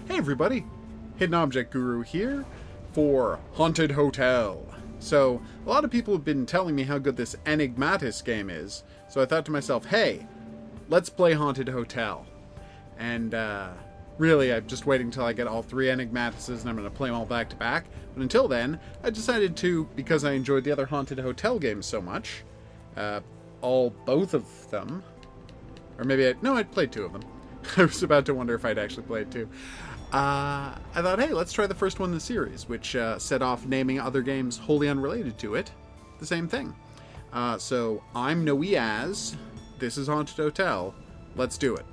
Hey everybody, Hidden Object Guru here for Haunted Hotel. So, a lot of people have been telling me how good this Enigmatis game is, so I thought to myself, hey, let's play Haunted Hotel. And, really, I'm just waiting until I get all three Enigmatises and I'm going to play them all back to back. But until then, I decided to, because I enjoyed the other Haunted Hotel games so much, both of them, or maybe I played two of them. I was about to wonder if I'd actually played two. I thought, hey, let's try the first one in the series, which set off naming other games wholly unrelated to it the same thing. So, I'm Noeaz. This is Haunted Hotel. Let's do it.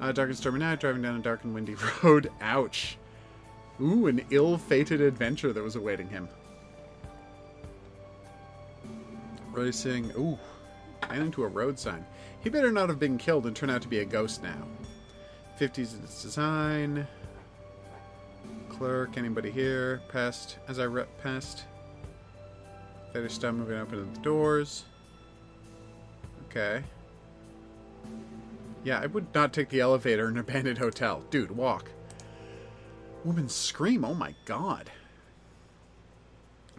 Dark and stormy night, driving down a dark and windy road. Ouch. Ooh, an ill-fated adventure that was awaiting him. Racing. Ooh, ran into a road sign. He better not have been killed and turn out to be a ghost now. 50s in its design. Clerk, anybody here? Pest. As I pest. Fetish stuff moving open the doors. Okay. Yeah, I would not take the elevator in an abandoned hotel. Dude, walk. Woman scream, oh my god.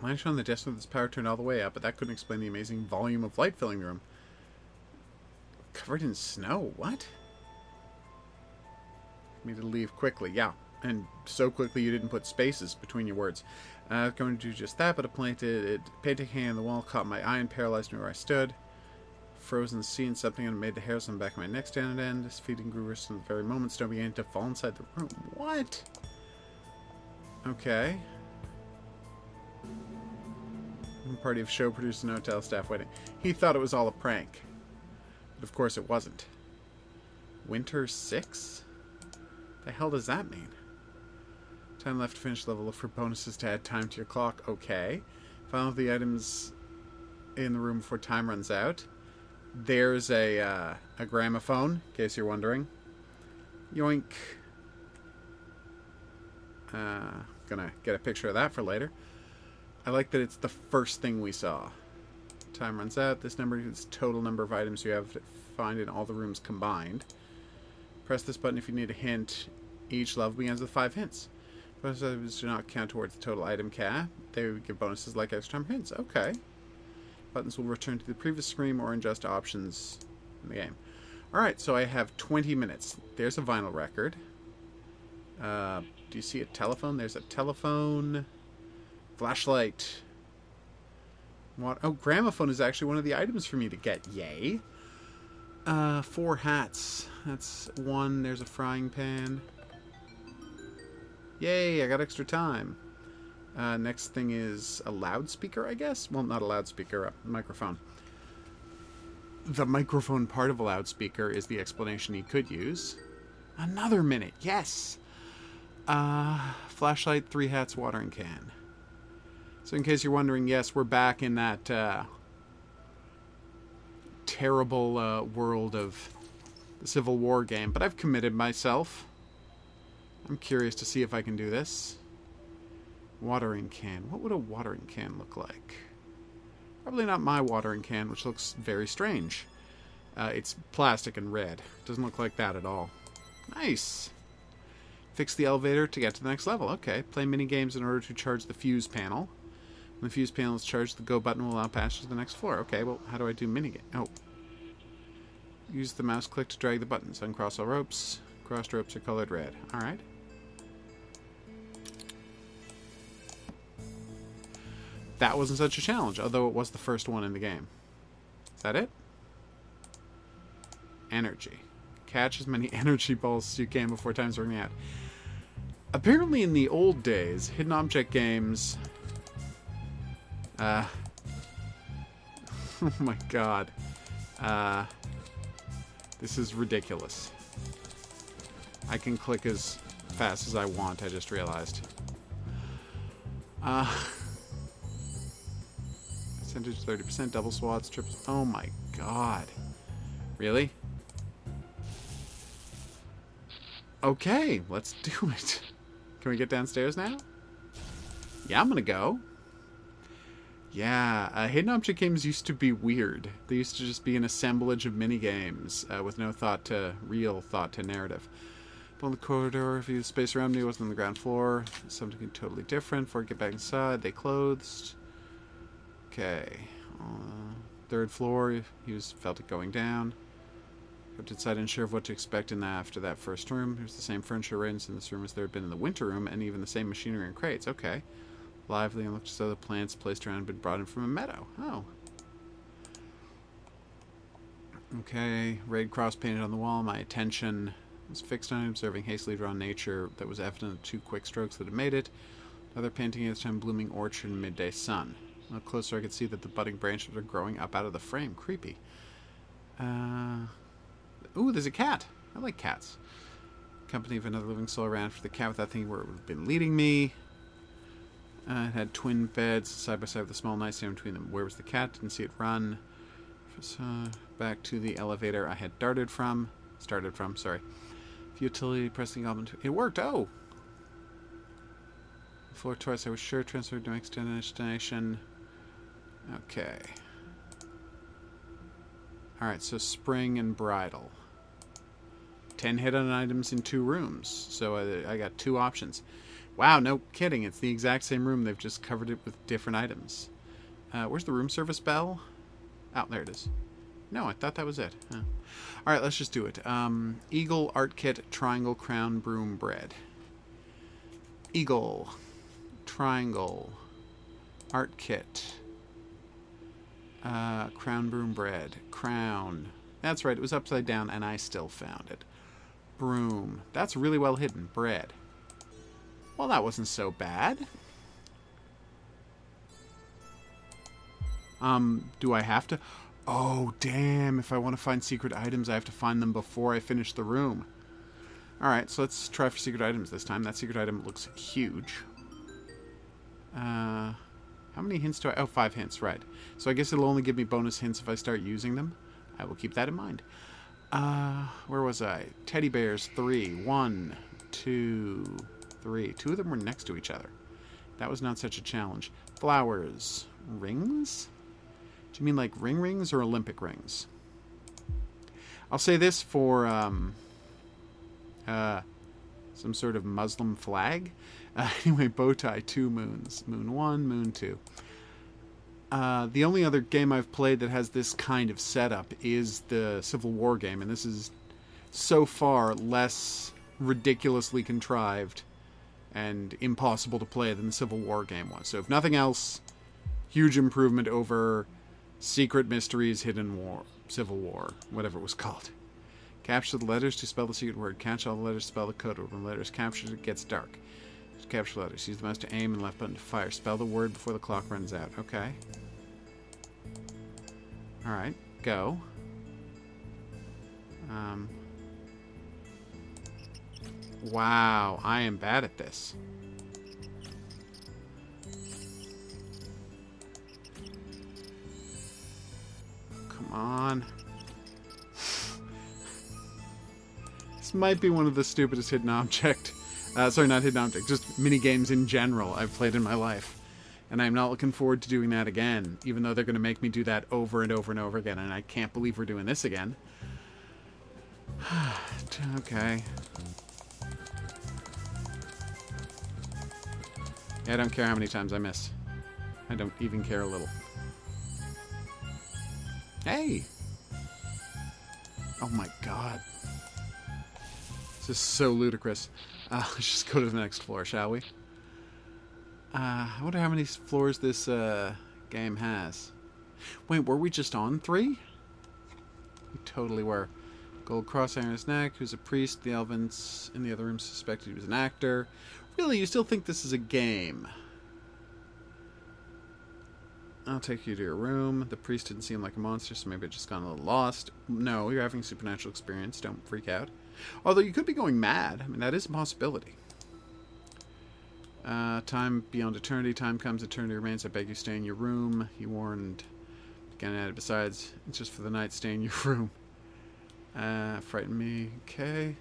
Launch on the desk with its power turned all the way up, but that couldn't explain the amazing volume of light filling the room. Covered in snow, what? Me to leave quickly, yeah. And so quickly you didn't put spaces between your words. I was going to do just that, but a painting hanging on the wall caught my eye and paralyzed me where I stood. Frozen seeing something and made the hairs on the back of my neck stand and end. This feeding grew worse in the very moment. Snow began to fall inside the room. What? Okay. A party of show producers and hotel staff waiting. He thought it was all a prank. But of course it wasn't. Winter 6? The hell does that mean? Time left to finish level. Look for bonuses to add time to your clock. Okay. Find all the items in the room before time runs out. There's a gramophone, in case you're wondering. Yoink. Gonna get a picture of that for later. I like that it's the first thing we saw. Time runs out. This number is the total number of items you have to find in all the rooms combined. Press this button if you need a hint. Each level begins with 5 hints. Bonus items do not count towards the total item cap. They would give bonuses like extra time hints. Okay. Buttons will return to the previous screen or adjust options in the game. Alright, so I have 20 minutes. There's a vinyl record. Do you see a telephone? There's a telephone. Flashlight. What? Oh, gramophone is actually one of the items for me to get. Yay. 4 hats. That's 1. There's a frying pan. Yay, I got extra time. Next thing is a loudspeaker, I guess? Well, not a loudspeaker, a microphone. The microphone part of a loudspeaker is the explanation he could use. Another minute, yes! Flashlight, 3 hats, watering can. So in case you're wondering, yes, we're back in that terrible world of the Civil War game. But I've committed myself. I'm curious to see if I can do this. Watering can. What would a watering can look like? Probably not my watering can, which looks very strange. It's plastic and red. Doesn't look like that at all. Nice! Fix the elevator to get to the next level. Okay. Play mini games in order to charge the fuse panel. When the fuse panel is charged, the go button will allow passage to the next floor. Okay, well, how do I do minigame? Oh. Use the mouse click to drag the buttons. Uncross all ropes. Crossed ropes are colored red. Alright. That wasn't such a challenge, although it was the first one in the game. Is that it? Energy. Catch as many energy balls as you can before time's running out. Apparently in the old days, hidden object games... oh my god. This is ridiculous. I can click as fast as I want, I just realized. Percentage 30%, double swats, triples. Oh my god. Really? Okay, let's do it. Can we get downstairs now? Yeah, I'm gonna go. Yeah, hidden object games used to be weird. They used to just be an assemblage of mini games with no real thought to narrative. On the corridor, view the space around me wasn't on the ground floor. Something totally different. Before I get back inside, they closed. Okay. Third floor, felt it going down. Kept inside unsure of what to expect after that first room. There's the same furniture arranged in this room as there had been in the winter room, and even the same machinery and crates. Okay. Lively and looked as though the plants placed around had been brought in from a meadow. Oh. Okay. Red cross painted on the wall. My attention was fixed on it, observing hastily drawn nature that was evident of 2 quick strokes that had made it. Another painting at this time, blooming orchard in midday sun. A little closer, I could see that the budding branches are growing up out of the frame. Creepy. Ooh, there's a cat. I like cats. Company of another living soul ran for the cat without thinking where it would have been leading me. It had twin beds side by side with a small nightstand between them. Where was the cat? Didn't see it run. Back to the elevator I had started from, sorry. Utility, pressing album. It worked. Oh! Floor twice, I was sure. Transferred to next destination. Okay. Alright, so spring and bridal. 10 hidden items in 2 rooms. So I got 2 options. Wow, no kidding. It's the exact same room. They've just covered it with different items. Where's the room service bell? Oh, there it is. No, I thought that was it. Huh. Alright, let's just do it. Eagle, art kit, triangle, crown, broom, bread. Eagle. Triangle. Art kit. Crown, broom, bread. Crown. That's right, it was upside down and I still found it. Broom. That's really well hidden. Bread. Well, that wasn't so bad. Do I have to... Oh, damn. If I want to find secret items, I have to find them before I finish the room. Alright, so let's try for secret items this time. That secret item looks huge. How many hints do I... Oh, 5 hints, right. So I guess it'll only give me bonus hints if I start using them. I will keep that in mind. Where was I? Teddy bears, 3. 1, 2, 3. 2 of them were next to each other. That was not such a challenge. Flowers. Rings? Do you mean like ring rings or Olympic rings? I'll say this for some sort of Muslim flag. Anyway, bow tie, 2 moons. Moon 1, moon 2. The only other game I've played that has this kind of setup is the Civil War game, and this is so far less ridiculously contrived and impossible to play than the Civil War game was. So if nothing else, huge improvement over Secret Mysteries, Hidden War, Civil War, whatever it was called. Capture the letters to spell the secret word. Catch all the letters to spell the code word. When the letters captured, it gets dark. To capture letters. Use the mouse to aim and left button to fire. Spell the word before the clock runs out. Okay. Alright. Go. Wow. I am bad at this. Come on. This might be one of the stupidest hidden object. Sorry, not hidden object. Just mini games in general I've played in my life. And I'm not looking forward to doing that again. Even though they're going to make me do that over and over and over again. And I can't believe we're doing this again. Okay. Yeah, I don't care how many times I miss. I don't even care a little. Hey! Oh my god. This is so ludicrous. Let's just go to the next floor, shall we? I wonder how many floors this game has. Wait, were we just on 3? We totally were. Gold cross on his neck, who's a priest. The Elvins in the other room suspected he was an actor. Really, you still think this is a game? I'll take you to your room. The priest didn't seem like a monster, so maybe it just gone a little lost. No, you're having a supernatural experience. Don't freak out. Although you could be going mad. I mean, that is a possibility. Time beyond eternity. Time comes, eternity remains. I beg you, stay in your room. He warned. Again, added, besides, it's just for the night. Stay in your room. Frighten me. Okay.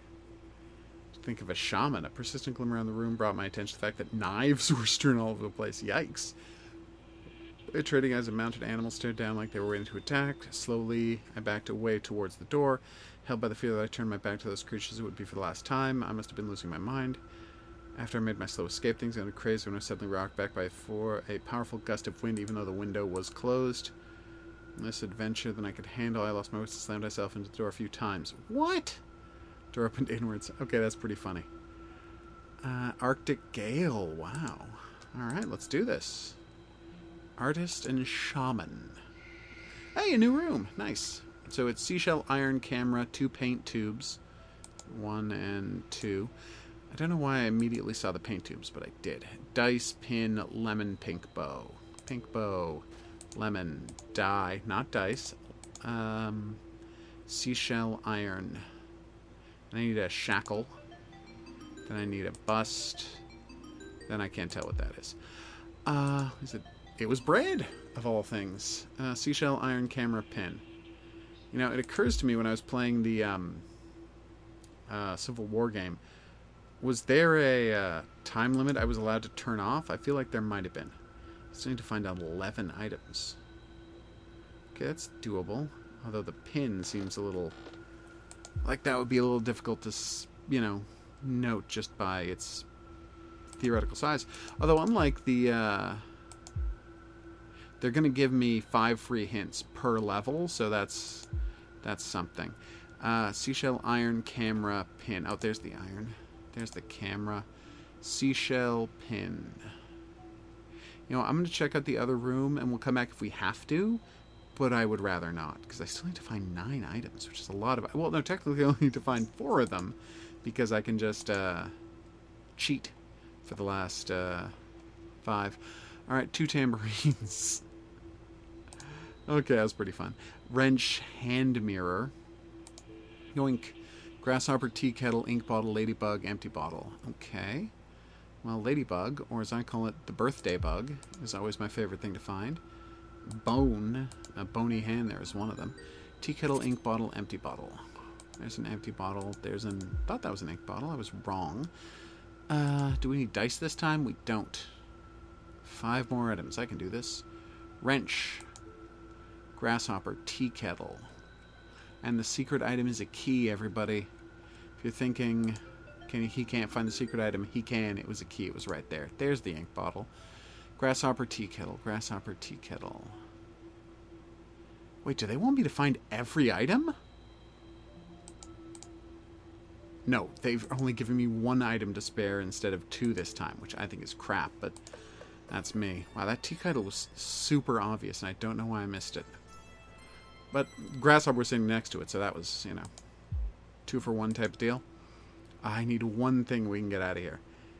Think of a shaman. A persistent glimmer around the room brought my attention to the fact that knives were strewn all over the place. Yikes. Trading as a mounted animal stared down like they were waiting to attack. Slowly, I backed away towards the door. Held by the fear that I turned my back to those creatures, it would be for the last time. I must have been losing my mind. After I made my slow escape, things got crazy when I was suddenly rocked back by a powerful gust of wind, even though the window was closed. Less adventure than I could handle. I lost my wits and slammed myself into the door a few times. What? Door opened inwards. Okay, that's pretty funny. Arctic Gale. Wow. Alright, let's do this. Artist and Shaman. Hey, a new room. Nice. So it's seashell, iron, camera, 2 paint tubes. 1 and 2. I don't know why I immediately saw the paint tubes, but I did. Dice, pin, lemon, pink bow. Pink bow, lemon, die, not dice. Seashell, iron. Then I need a shackle. Then I need a bust. Then I can't tell what that is. It was bread, of all things. Seashell, iron, camera, pin. You know, it occurs to me when I was playing the Civil War game, was there a time limit I was allowed to turn off? I feel like there might have been. Still need to find out 11 items. Okay, that's doable. Although the pin seems a little... like that would be a little difficult to, you know, note just by its theoretical size. Although unlike the... they're going to give me 5 free hints per level, so that's something. Seashell, iron, camera, pin. Oh, there's the iron. There's the camera. Seashell, pin. You know, I'm going to check out the other room, and we'll come back if we have to, but I would rather not, because I still need to find 9 items, which is a lot of... well, no, technically I only need to find 4 of them, because I can just cheat for the last 5. Alright, 2 tambourines. Okay, that was pretty fun. Wrench, hand mirror. Yoink. Grasshopper, tea kettle, ink bottle, ladybug, empty bottle. Okay. Well, ladybug, or as I call it, the birthday bug, is always my favorite thing to find. Bone. A bony hand there is one of them. Tea kettle, ink bottle, empty bottle. There's an empty bottle. There's an... thought that was an ink bottle. I was wrong. Do we need dice this time? We don't. 5 more items. I can do this. Wrench. Grasshopper, tea kettle. And the secret item is a key, everybody. If you're thinking, he can't find the secret item, he can. It was a key. It was right there. There's the ink bottle. Grasshopper, tea kettle. Grasshopper, tea kettle. Wait, do they want me to find every item? No, they've only given me 1 item to spare instead of 2 this time, which I think is crap, but that's me. Wow, that tea kettle was super obvious, and I don't know why I missed it. But Grasshopper was sitting next to it, so that was, you know, 2 for 1 type of deal. I need 1 thing we can get out of here.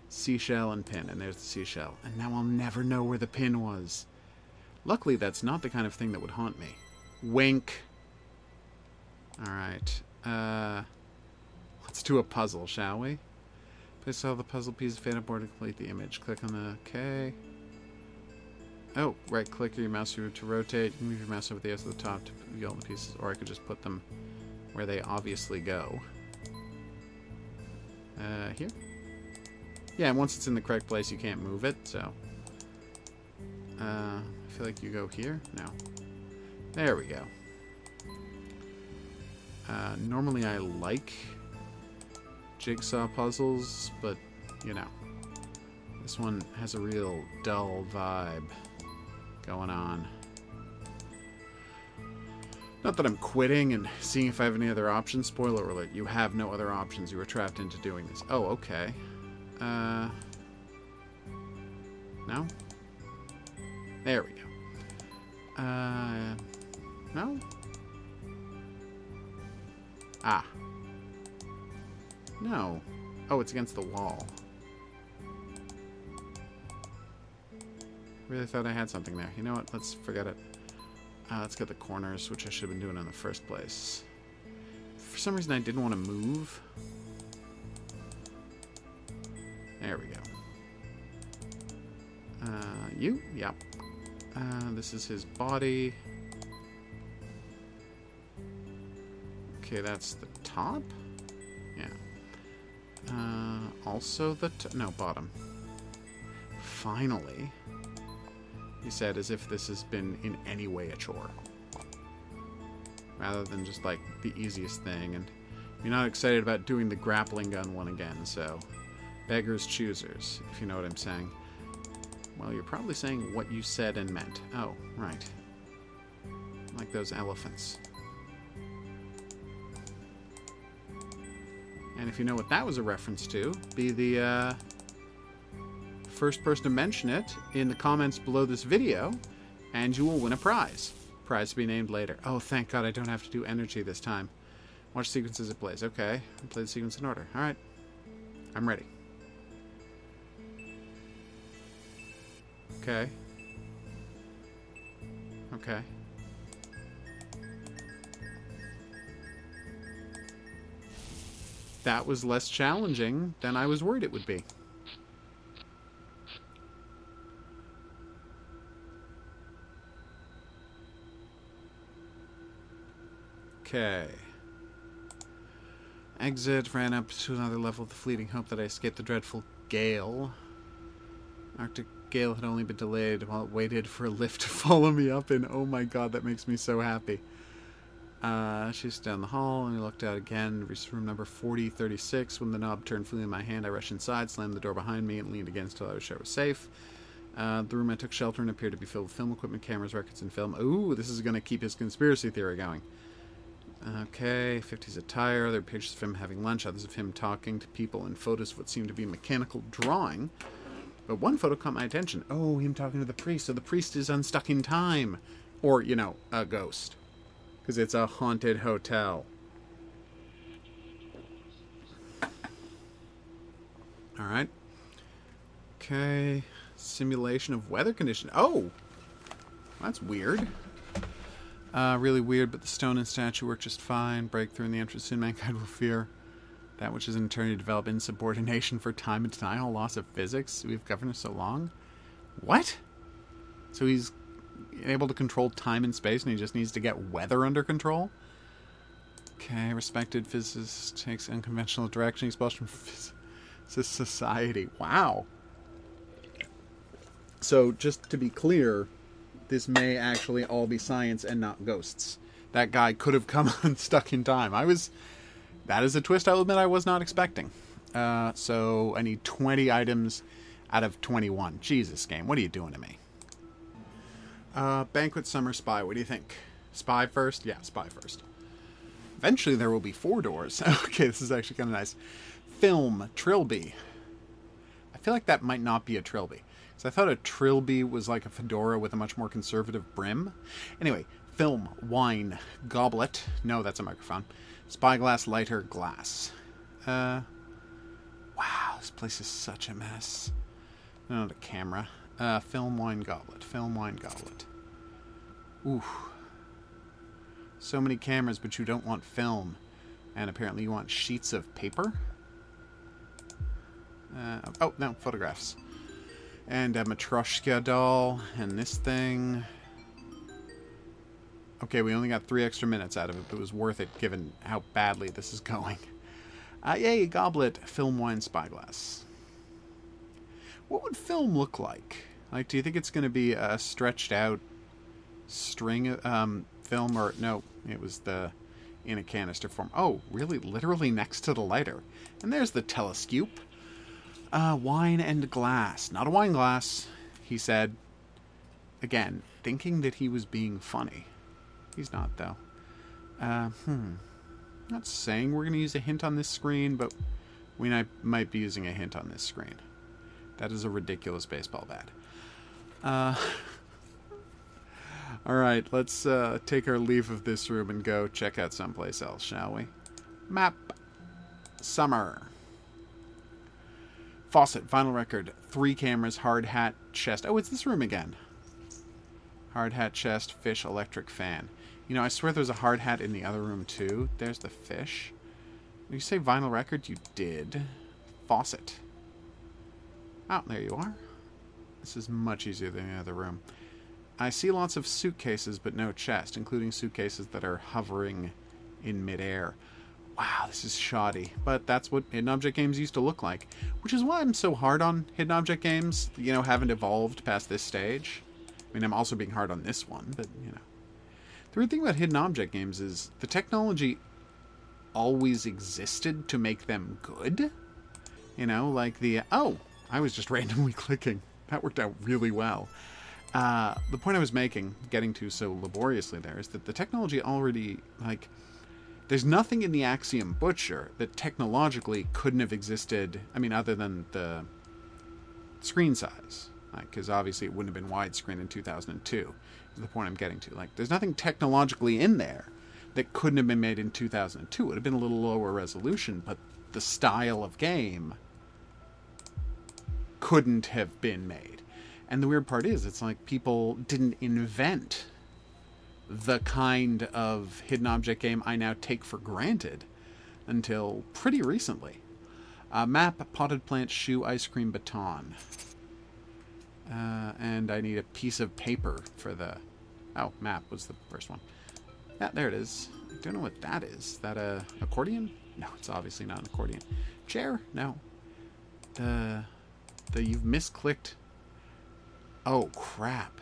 Seashell and pin, and there's the seashell. And now I'll never know where the pin was. Luckily, that's not the kind of thing that would haunt me. Wink. Alright. Let's do a puzzle, shall we? Place all the puzzle pieces fade board to complete the image. Click on the... okay. Oh, right-click your mouse to rotate. Move your mouse over the edge of the top to reveal the pieces. Or I could just put them where they obviously go. Here? Yeah, and once it's in the correct place, you can't move it, so... I feel like you go here? No. There we go. Normally I like jigsaw puzzles, but, you know. This one has a real dull vibe going on. Not that I'm quitting and seeing if I have any other options. Spoiler alert, you have no other options. You were trapped into doing this. Oh, okay. No? There we go. No? Ah. No. Oh, it's against the wall. Really thought I had something there. You know what? Let's forget it. Let's get the corners, which I should have been doing in the first place. For some reason, I didn't want to move. There we go. You? Yep. This is his body. Okay, that's the top? Yeah. Also the... no, bottom. Finally. he said, as if this has been in any way a chore. Rather than just, like, the easiest thing. And you're not excited about doing the grappling gun one again, so... Beggars choosers, if you know what I'm saying. Well, you're probably saying what you said and meant. Oh, right. Like those elephants. And if you know what that was a reference to, be the first person to mention it in the comments below this video, and you will win a prize. Prize to be named later. Oh, thank God I don't have to do energy this time. Watch sequence as it plays. Okay, I'll play the sequence in order. Alright. I'm ready. Okay. Okay. That was less challenging than I was worried it would be. Okay. Exit, ran up to another level with the fleeting hope that I escaped the dreadful gale. Arctic gale had only been delayed while it waited for a lift to follow me up, and oh my God, that makes me so happy. She's down the hall, and I looked out again, reached room number 4036. When the knob turned fully in my hand, I rushed inside, slammed the door behind me, and leaned against till I was sure I was safe. The room I took shelter in appeared to be filled with film equipment, cameras, records, and film. Ooh, this is going to keep his conspiracy theory going. Okay, 50s attire, other pictures of him having lunch, others of him talking to people, and photos of what seemed to be mechanical drawing. But one photo caught my attention. Oh, him talking to the priest. So the priest is unstuck in time. Or, you know, a ghost. Because it's a haunted hotel. Alright. Okay. Simulation of weather condition. Oh! That's weird. Really weird, but the stone and statue work just fine. Breakthrough in the entrance soon, mankind will fear that which is in turn to develop insubordination for time and denial, loss of physics. We've governed so long. What? So he's able to control time and space, and he just needs to get weather under control? Okay, respected physicist takes unconventional direction, expulsion from physicist society. Wow. So, just to be clear, this may actually all be science and not ghosts. That guy could have come unstuck in time. That is a twist I'll admit I was not expecting. So I need 20 items out of 21. Jesus, game, what are you doing to me? Banquet, summer, spy, what do you think? Spy first? Yeah, spy first. Eventually there will be 4 doors. Okay, this is actually kind of nice. Film, trilby. I feel like that might not be a trilby. So I thought a trilby was like a fedora with a much more conservative brim. Anyway, film, wine, goblet. No, that's a microphone. Spyglass, lighter, glass. Wow, this place is such a mess. No, the camera. Film, wine, goblet. Film, wine, goblet. Ooh. So many cameras, but you don't want film. And apparently you want sheets of paper. Oh, no, photographs. And a Matryoshka doll, and this thing. Okay, we only got 3 extra minutes out of it, but it was worth it given how badly this is going. Yay, goblet, film, wine, spyglass. What would film look like? Like, do you think it's going to be a stretched out string film, or no, it was the in a canister form. Oh, really? Literally next to the lighter. And there's the telescope. Wine and glass. Not a wine glass, he said. Again, thinking that he was being funny. He's not, though. Not saying we're going to use a hint on this screen, but we might be using a hint on this screen. That is a ridiculous baseball bat. Alright, let's take our leave of this room and go check out someplace else, shall we? Map. Summer. Faucet, vinyl record, 3 cameras, hard hat, chest. Oh, it's this room again. Hard hat, chest, fish, electric fan. You know, I swear there's a hard hat in the other room, too. There's the fish. Did you say vinyl record? You did. Faucet. Oh, there you are. This is much easier than the other room. I see lots of suitcases, but no chest, including suitcases that are hovering in midair. Wow, this is shoddy. But that's what hidden object games used to look like. Which is why I'm so hard on hidden object games, you know, haven't evolved past this stage. I mean, I'm also being hard on this one, but, you know. The weird thing about hidden object games is the technology always existed to make them good. You know, like the... Oh, I was just randomly clicking. That worked out really well. The point I was getting to so laboriously there, is that the technology already, like... There's nothing in the Axiom Butcher that technologically couldn't have existed, I mean, other than the screen size. Because obviously it wouldn't have been widescreen in 2002, is the point I'm getting to. Like, there's nothing technologically in there that couldn't have been made in 2002. It would have been a little lower resolution, but the style of game couldn't have been made. And the weird part is, it's like people didn't invent the kind of hidden object game I now take for granted until pretty recently. Map, potted plant, shoe, ice cream, baton. And I need a piece of paper for the... Oh, map was the first one. Yeah, there it is. I don't know what that is. Is that a accordion? No, it's obviously not an accordion. Chair? No. You've misclicked. Oh, crap.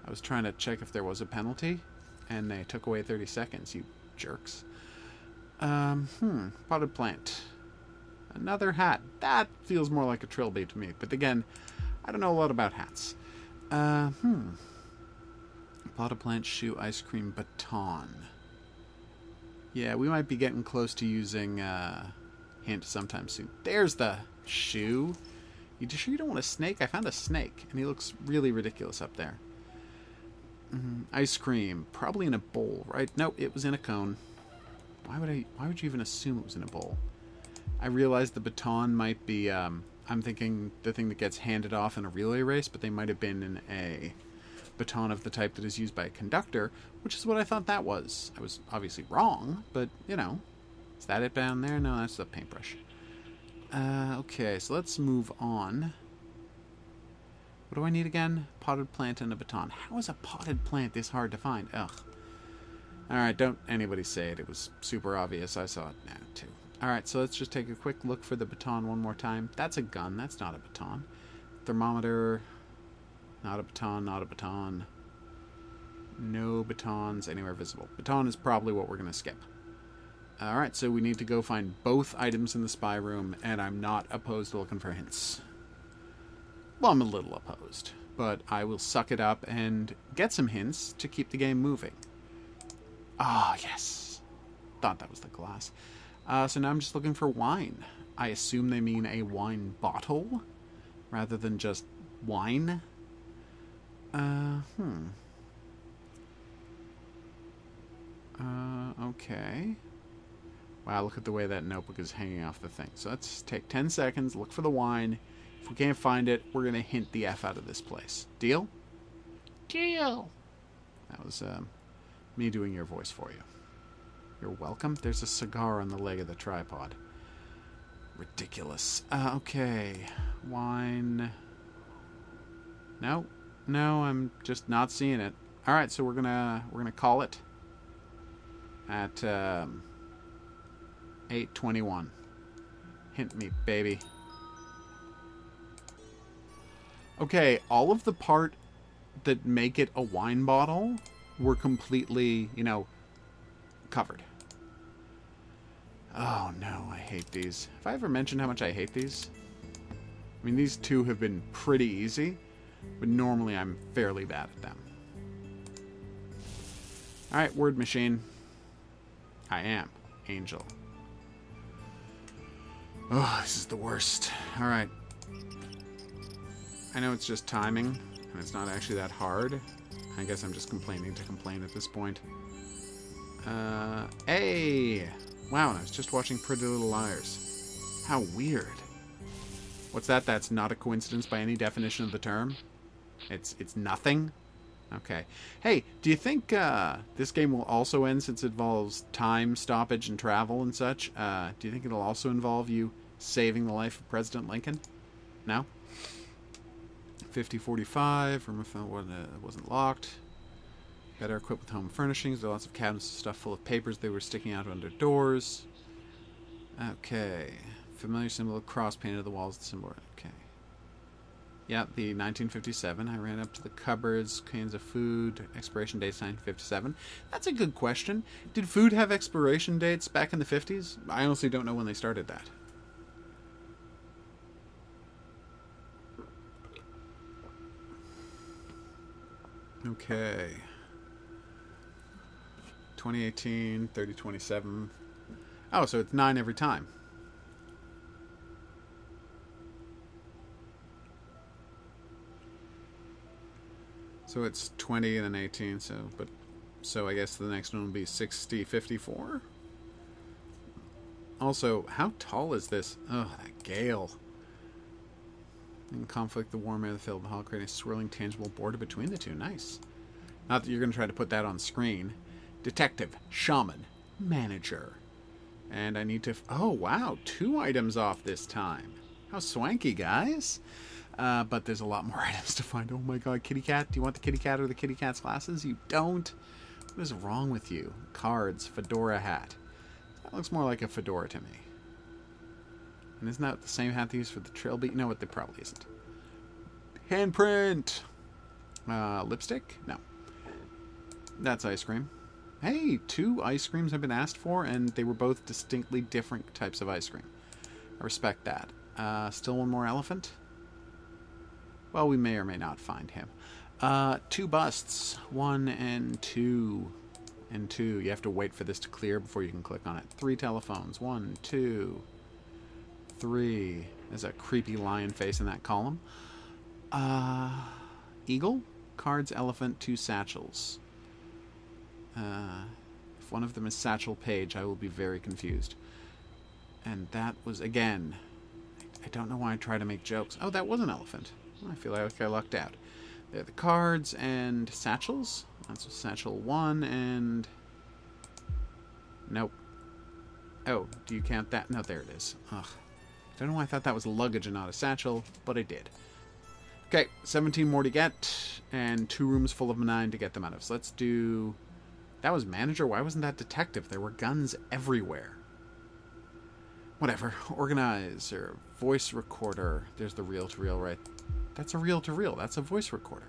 I was trying to check if there was a penalty, and they took away 30 seconds, you jerks. Potted plant. Another hat. That feels more like a trilby to me, but again, I don't know a lot about hats. Potted plant, shoe, ice cream, baton. Yeah, we might be getting close to using hint sometime soon. There's the shoe. You sure you don't want a snake? I found a snake, and he looks really ridiculous up there. Ice cream, probably in a bowl, right? Nope, it was in a cone. Why would you even assume it was in a bowl? I realized the baton might be, I'm thinking the thing that gets handed off in a relay race, but they might have been in a baton of the type that is used by a conductor, which is what I thought that was. I was obviously wrong, but, you know. Is that it down there? No, that's the paintbrush. Okay, so let's move on. What do I need again? Potted plant and a baton. How is a potted plant this hard to find? Ugh. Alright, don't anybody say it. It was super obvious. I saw it now, too. Alright, so let's just take a quick look for the baton one more time. That's a gun. That's not a baton. Thermometer. Not a baton. Not a baton. No batons anywhere visible. Baton is probably what we're going to skip. Alright, so we need to go find both items in the spy room, and I'm not opposed to looking for hints. Well, I'm a little opposed, but I will suck it up and get some hints to keep the game moving. Ah, yes. Thought that was the glass. So now I'm just looking for wine. I assume they mean a wine bottle rather than just wine. Okay. Wow, look at the way that notebook is hanging off the thing. So let's take 10 seconds, look for the wine. If we can't find it, we're going to hint the F out of this place. Deal? Deal. That was me doing your voice for you. You're welcome. There's a cigar on the leg of the tripod. Ridiculous. Okay. Wine. No. No, I'm just not seeing it. All right, so we're gonna call it at 8:21. Hint me, baby. Okay, all of the part that make it a wine bottle were completely, you know, covered. Oh no, I hate these. Have I ever mentioned how much I hate these? I mean, these two have been pretty easy, but normally I'm fairly bad at them. Alright, word machine. I am. Angel. Oh, this is the worst. Alright. I know it's just timing, and it's not actually that hard. I guess I'm just complaining to complain at this point. Hey! Wow, and I was just watching Pretty Little Liars. How weird. What's that? That's not a coincidence by any definition of the term? It's nothing? Okay. Hey, do you think this game will also end since it involves time, stoppage, and travel and such? Do you think it'll also involve you saving the life of President Lincoln? No? 5045, room wasn't locked. Better equipped with home furnishings. There are lots of cabinets of stuff full of papers. They were sticking out under doors. Okay. Familiar symbol of cross painted to the walls of the symbol. Okay. Yeah, the 1957. I ran up to the cupboards, cans of food, expiration dates 1957. That's a good question. Did food have expiration dates back in the 50s? I honestly don't know when they started that. Okay. 2018, 3027. Oh, so it's 9 every time. So it's 20 and then 18, so I guess the next one will be 6054. Also, how tall is this? Oh, that gale. In conflict, the warm air of the field hall creating a swirling, tangible border between the two. Nice. Not that you're going to try to put that on screen. Detective, shaman, manager. And I need to... Oh, wow. 2 items off this time. How swanky, guys. But there's a lot more items to find. Oh my god, kitty cat. Do you want the kitty cat or the kitty cat's glasses? You don't? What is wrong with you? Cards, fedora hat. That looks more like a fedora to me. And isn't that the same hat they use for the trilby? No, it probably isn't. Handprint! Lipstick? No. That's ice cream. Hey, 2 ice creams have been asked for, and they were both distinctly different types of ice cream. I respect that. Still one more elephant? Well, we may or may not find him. 2 busts. 1 and 2. And 2. You have to wait for this to clear before you can click on it. 3 telephones. 1, 2, 3. There's a creepy lion face in that column. Eagle? Cards, elephant, 2 satchels. If one of them is Satchel Page, I will be very confused. And that was, again... I don't know why I try to make jokes. Oh, that was an elephant. I feel like I lucked out. They're the cards and satchels. That's satchel 1 and... Nope. Oh, do you count that? No, there it is. Ugh. Don't know why I thought that was luggage and not a satchel, but I did. Okay, 17 more to get, and 2 rooms full of 9 to get them out of. So let's do... That was manager? Why wasn't that detective? There were guns everywhere. Whatever. Organizer. Voice recorder. There's the reel-to-reel, right? That's a reel-to-reel. That's a voice recorder.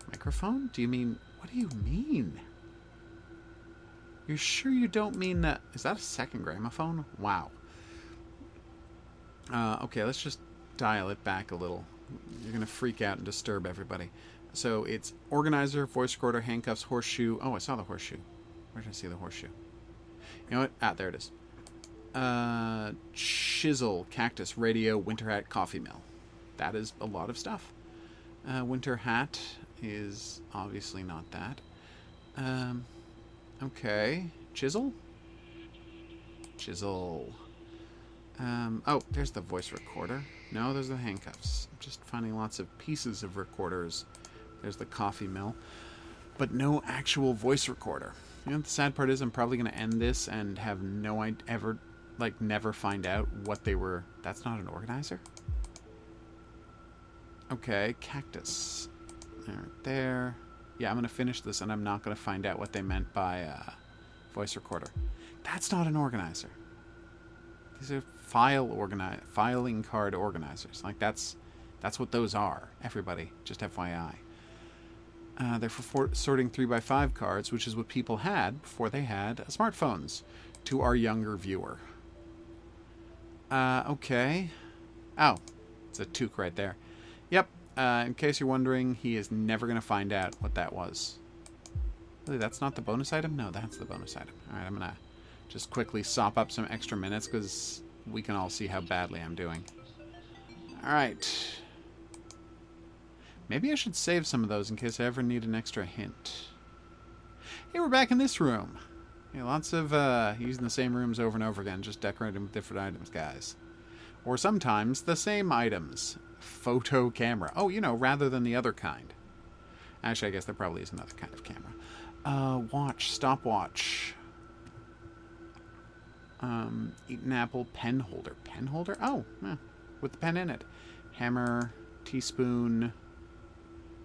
Microphone? Do you mean... What do you mean? You're sure you don't mean that... Is that a second gramophone? Wow. Okay, let's just dial it back a little. You're going to freak out and disturb everybody. So it's organizer, voice recorder, handcuffs, horseshoe. Oh, I saw the horseshoe. Where did I see the horseshoe? You know what? Ah, there it is. Chisel, cactus, radio, winter hat, coffee mill. That is a lot of stuff. Winter hat is obviously not that. Okay. Chisel? Chisel. Oh, there's the voice recorder. No, there's the handcuffs. I'm just finding lots of pieces of recorders. There's the coffee mill. But no actual voice recorder. You know what the sad part is? I'm probably going to end this and have no idea, never find out what they were. That's not an organizer? Okay, cactus. There. Yeah, I'm going to finish this and I'm not going to find out what they meant by voice recorder. That's not an organizer. These are filing card organizers. Like, that's what those are. Everybody, just FYI. They're for sorting 3x5 cards, which is what people had before they had smartphones, to our younger viewer. Okay. Oh, it's a toque right there. Yep. In case you're wondering, he is never going to find out what that was. Really, that's not the bonus item? No, that's the bonus item. Alright, I'm going to just quickly sop up some extra minutes because we can all see how badly I'm doing. Alright. Maybe I should save some of those in case I ever need an extra hint. Hey, we're back in this room. Yeah, lots of using the same rooms over and over again, just decorating with different items, guys. Or sometimes the same items. Photo camera. Oh, you know, rather than the other kind. Actually, I guess there probably is another kind of camera. Watch. Stopwatch. Eat an apple. Pen holder. Pen holder? Oh, yeah, with the pen in it. Hammer. Teaspoon.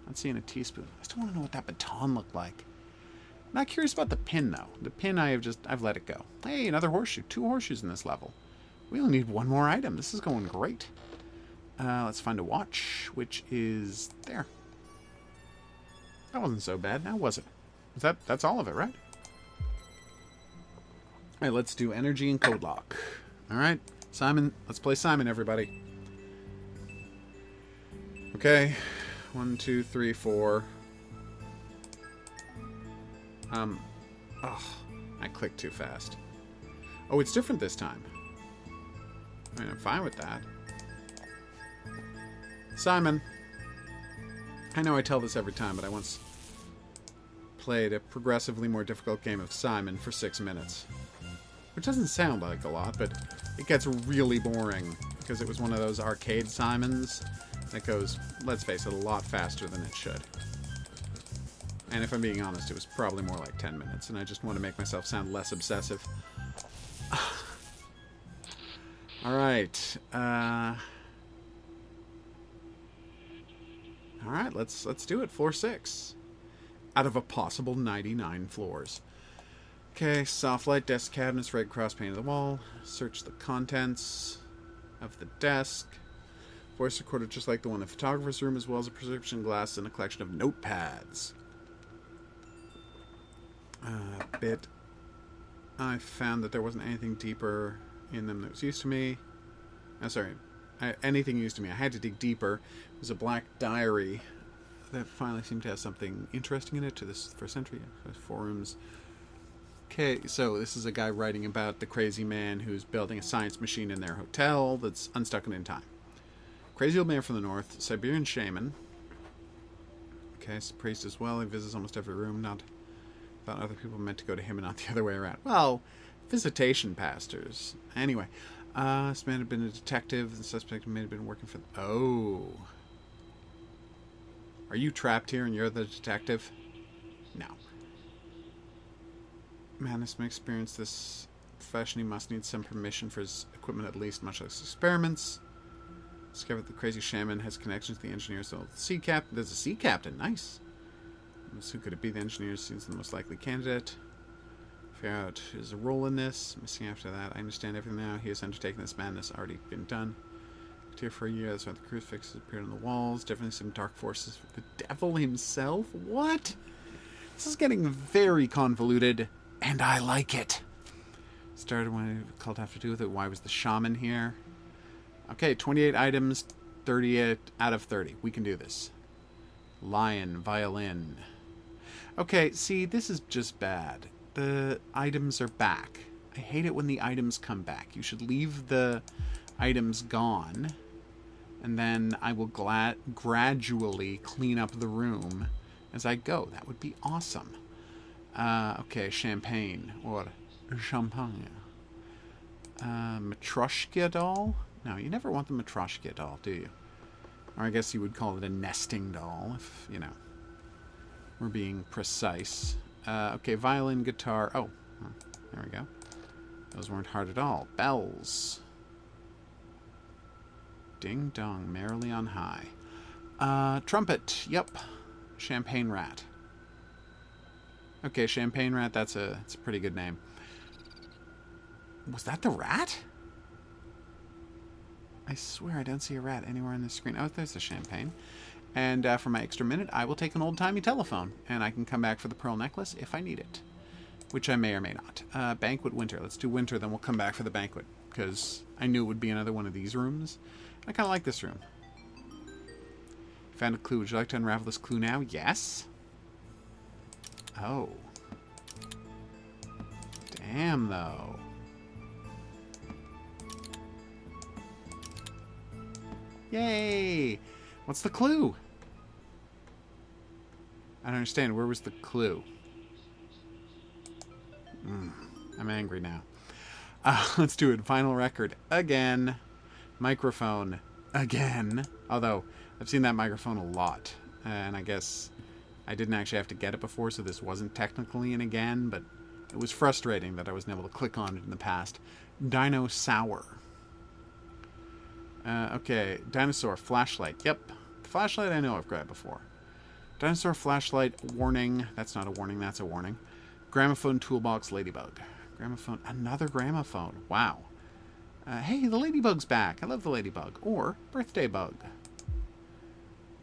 Not seeing a teaspoon. I still want to know what that baton looked like. Not curious about the pin, though. The pin, I've let it go. Hey, another horseshoe. 2 horseshoes in this level. We only need 1 more item. This is going great. Let's find a watch, which is there. That wasn't so bad, now was it? That's all of it, right? Alright, let's do energy and code lock. Alright, Simon, let's play Simon, everybody. Okay, 1, 2, 3, 4. Oh, I clicked too fast. Oh, it's different this time. I mean, I'm fine with that. Simon. I know I tell this every time, but I once played a progressively more difficult game of Simon for 6 minutes. Which doesn't sound like a lot, but it gets really boring, because it was one of those arcade Simons that goes, let's face it, a lot faster than it should. And if I'm being honest, it was probably more like 10 minutes, and I just want to make myself sound less obsessive. Alright, Alright, let's do it. Floor 6. Out of a possible 99 floors. Okay, soft light, desk cabinets, red cross paint on the wall. Search the contents of the desk. Voice recorder just like the one in the photographer's room, as well as a prescription glass and a collection of notepads. I found that there wasn't anything deeper in them that was used to me. Anything used to me. I had to dig deeper. It was a black diary that finally seemed to have something interesting in it to this first entry. Forums. Okay, so this is a guy writing about the crazy man who's building a science machine in their hotel that's unstuck in time. Crazy old man from the north, Siberian shaman. Okay, it's a priest as well. He visits almost every room. Not thought other people meant to go to him and not the other way around. Well, visitation pastors. Anyway, this man had been a detective. The suspect may have been working for... Oh. Are you trapped here and you're the detective? No. Man, this may experience this profession. He must need some permission for his equipment at least, much like his experiments. Discovered the crazy shaman has connections to the engineers. So the sea captain. There's a sea captain. Nice. Who could it be? The engineer seems the most likely candidate. Figure out his role in this. Missing after that. I understand everything now. He has undertaken this madness. Already been done. Lived here for a year. That's why the crucifixes appeared on the walls. Definitely some dark forces. The devil himself? What? This is getting very convoluted, and I like it. Started when the cult have to do with it. Why was the shaman here? Okay, 28 items, 38 out of 30. We can do this. Lion, violin. Okay, see, this is just bad. The items are back. I hate it when the items come back. You should leave the items gone, and then I will gradually clean up the room as I go. That would be awesome. Okay, champagne, or champagne. Matryoshka doll? No, you never want the Matryoshka doll, do you? Or I guess you would call it a nesting doll, if, you know, we're being precise. Okay, violin, guitar. Oh, there we go. Those weren't hard at all. Bells. Ding dong, merrily on high. Trumpet. Yep. Champagne rat. Okay, champagne rat. That's a pretty good name. Was that the rat? I swear I don't see a rat anywhere on the screen. Oh, there's the champagne. And for my extra minute, I will take an old-timey telephone, and I can come back for the pearl necklace if I need it, which I may or may not. Banquet winter. Let's do winter, then we'll come back for the banquet, because I knew it would be another one of these rooms. I kind of like this room. Found a clue. Would you like to unravel this clue now? Yes. Oh. Damn, though. Yay! What's the clue? I don't understand. Where was the clue? I'm angry now. Let's do it. Final record. Again. Microphone. Again. Although, I've seen that microphone a lot. And I guess I didn't actually have to get it before, so this wasn't technically an again, but it was frustrating that I wasn't able to click on it in the past. Dino Sour. Okay. Dinosaur. Flashlight. Yep. The flashlight I know I've grabbed before. Dinosaur flashlight, warning. That's not a warning, that's a warning. Gramophone, toolbox, ladybug. Gramophone, another gramophone. Wow. Hey, the ladybug's back. I love the ladybug. Or birthday bug.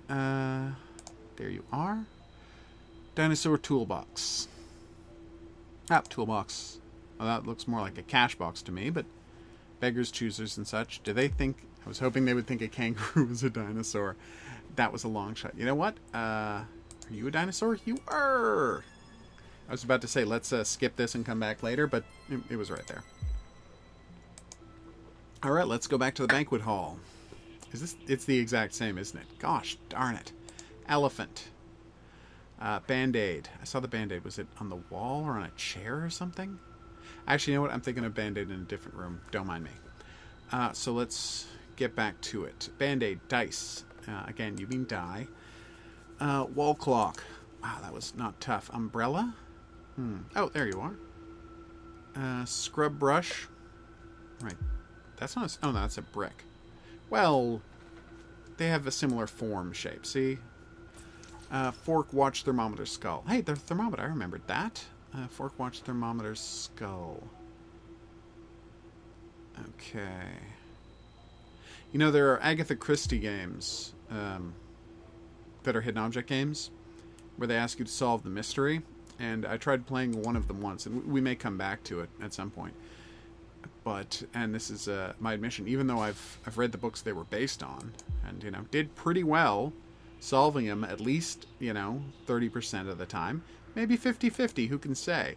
There you are. Dinosaur toolbox. Ah, toolbox. Well, that looks more like a cash box to me, but beggars, choosers, and such. Do they think... I was hoping they would think a kangaroo was a dinosaur. That was a long shot. You know what? Are you a dinosaur? You are! I was about to say, let's skip this and come back later, but it was right there. Alright, let's go back to the banquet hall. It's the exact same, isn't it? Gosh, darn it. Elephant. Band-Aid. I saw the Band-Aid. Was it on the wall or on a chair or something? Actually, you know what? I'm thinking of Band-Aid in a different room. Don't mind me. So let's get back to it. Band-Aid. Dice. Again, you mean die. Wall clock. Wow, that was not tough. Umbrella? Oh, there you are. Scrub brush. Right. That's not a... Oh, no, that's a brick. Well, they have a similar form shape, see? Fork, watch, thermometer, skull. Hey, the thermometer, I remembered that. Fork, watch, thermometer, skull. Okay. You know, there are Agatha Christie games that are hidden object games where they ask you to solve the mystery. And I tried playing one of them once, and we may come back to it at some point. But, and this is my admission, even though I've read the books they were based on, and, you know, did pretty well solving them at least, you know, 30% of the time. Maybe 50-50, who can say?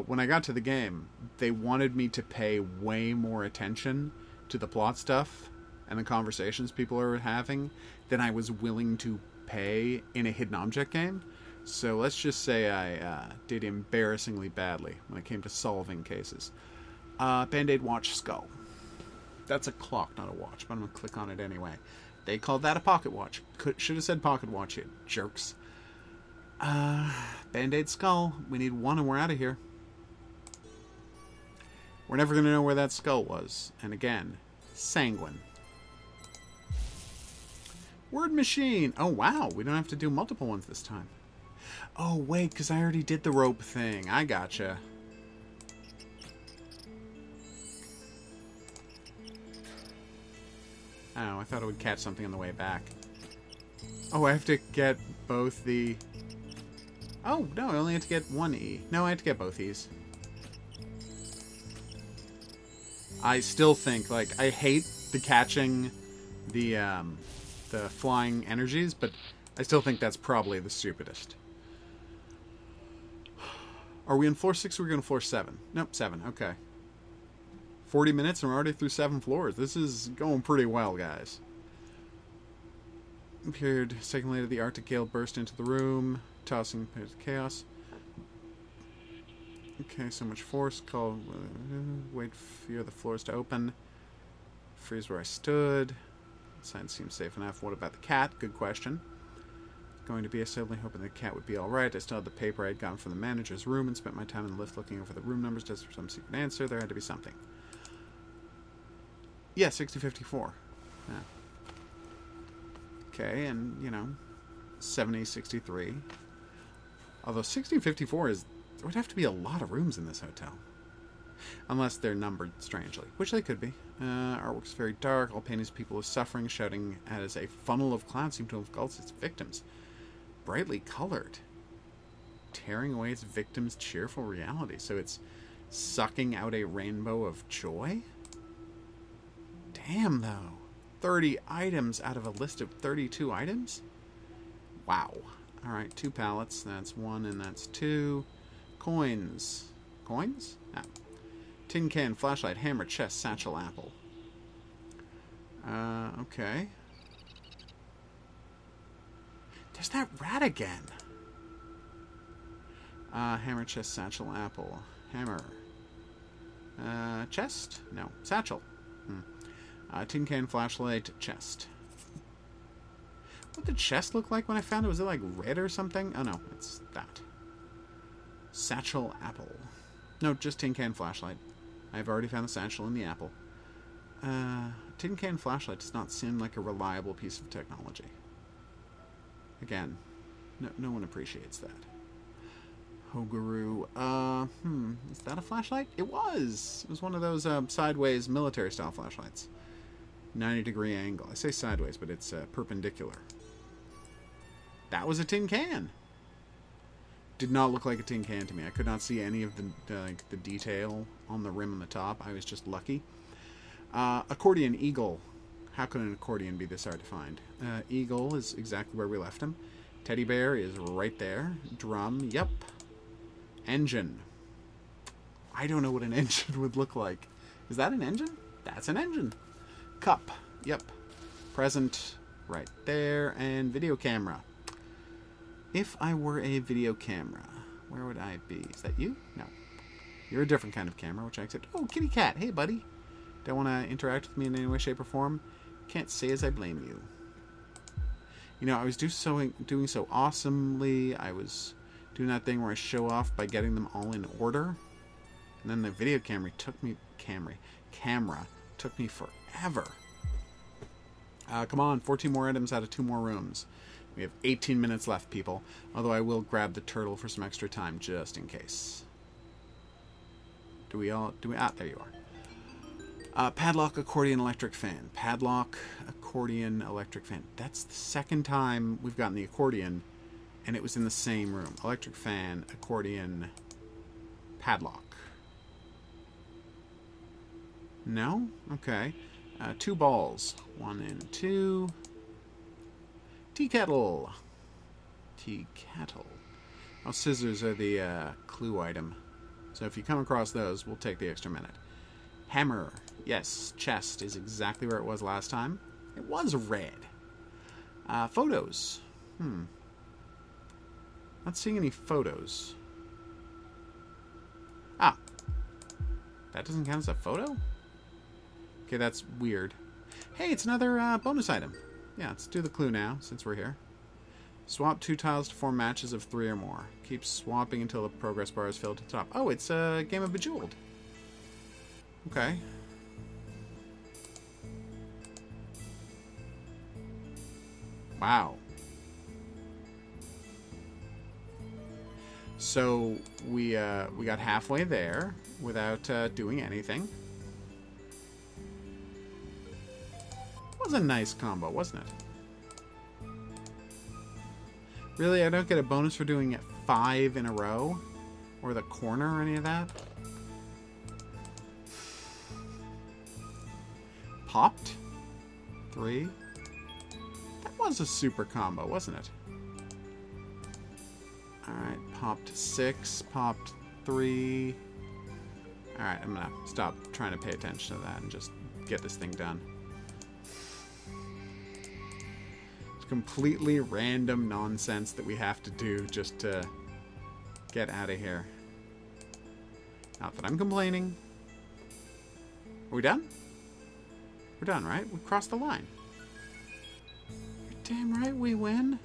When I got to the game, they wanted me to pay way more attention to the plot stuff and the conversations people are having than I was willing to pay in a hidden object game. So let's just say I did embarrassingly badly when it came to solving cases. Band-Aid watch skull. That's a clock, not a watch, but I'm going to click on it anyway. They called that a pocket watch. Should have said pocket watch, you jerks. Band-Aid skull. We need one and we're out of here. We're never going to know where that skull was. And again, sanguine. Word machine. Oh, wow. We don't have to do multiple ones this time. Oh, wait, because I already did the rope thing. I gotcha. Oh, I thought it would catch something on the way back. Oh, I have to get both the... Oh, no, I only have to get one E. No, I have to get both E's. I still think, like, I hate the catching the flying energies, but I still think that's probably the stupidest. Are we on floor 6 or are we going to floor 7? Nope, 7, okay. 40 minutes and we're already through 7 floors. This is going pretty well, guys. Appeared. Second later, the Arctic Gale burst into the room, tossing chaos. Okay, so much force. Call. Wait for the floors to open. Freeze where I stood. Sign seems safe enough. What about the cat? Good question. Going to be assembly, hoping the cat would be alright. I still had the paper I had gotten from the manager's room and spent my time in the lift looking over the room numbers just for some secret answer. There had to be something. Yeah, 6054. Yeah. Okay, and, you know, 7063. Although 6054 is... There would have to be a lot of rooms in this hotel. Unless they're numbered strangely, which they could be. Artwork's very dark. All paintings of people with suffering, shouting as a funnel of clouds seem to engulf its victims. Brightly colored. Tearing away its victims' cheerful reality. So it's sucking out a rainbow of joy? Damn, though. 30 items out of a list of 32 items? Wow. Alright, 2 pallets. That's 1 and that's 2. Coins. Coins? Ah. Tin can, flashlight, hammer, chest, satchel, apple. Okay. There's that rat again. Hammer, chest, satchel, apple. Hammer. Chest? No. Satchel. Tin can, flashlight, chest. What did chest look like when I found it? Was it like red or something? Oh no, it's that. Satchel, apple. No, just tin can, flashlight. I've already found the satchel and the apple. Tin can flashlight does not seem like a reliable piece of technology. Again, no one appreciates that. HOGuru. Is that a flashlight? It was! It was one of those sideways military-style flashlights. 90-degree angle. I say sideways, but it's perpendicular. That was a tin can! Did not look like a tin can to me. I could not see any of the detail on the rim and the top. I was just lucky. Accordion eagle. How could an accordion be this hard to find? Eagle is exactly where we left him. Teddy bear is right there. Drum, yep. Engine. I don't know what an engine would look like. Is that an engine? That's an engine. Cup, yep. Present, right there. And video camera. If I were a video camera, where would I be? Is that you? No. You're a different kind of camera, which I accept. Oh, kitty cat. Hey, buddy. Don't want to interact with me in any way, shape, or form? Can't say as I blame you. You know, I was doing so awesomely. I was doing that thing where I show off by getting them all in order. And then the video camera took me forever. Come on, 14 more items out of 2 more rooms. We have 18 minutes left, people. Although I will grab the turtle for some extra time, just in case. There you are. Padlock, accordion, electric fan. Padlock, accordion, electric fan. That's the second time we've gotten the accordion, and it was in the same room. Electric fan, accordion, padlock. No? Okay. 2 balls. 1 and 2. Tea kettle. Tea kettle. Oh, scissors are the clue item. So if you come across those, we'll take the extra minute. Hammer. Yes, chest is exactly where it was last time. It was red. Photos. Not seeing any photos. Ah. That doesn't count as a photo? Okay, that's weird. Hey, it's another bonus item. Yeah, let's do the clue now, since we're here. Swap 2 tiles to form matches of 3 or more. Keep swapping until the progress bar is filled to the top. Oh, it's a game of Bejeweled. Okay. Wow. So we got halfway there without doing anything. It was a nice combo, wasn't it? Really, I don't get a bonus for doing it 5 in a row? Or the corner or any of that? Popped? 3? That was a super combo, wasn't it? Alright, popped 6, popped 3. Alright, I'm gonna stop trying to pay attention to that and just get this thing done. It's completely random nonsense that we have to do just to get out of here. Not that I'm complaining. Are we done? We're done, right? We crossed the line. You're damn right we win.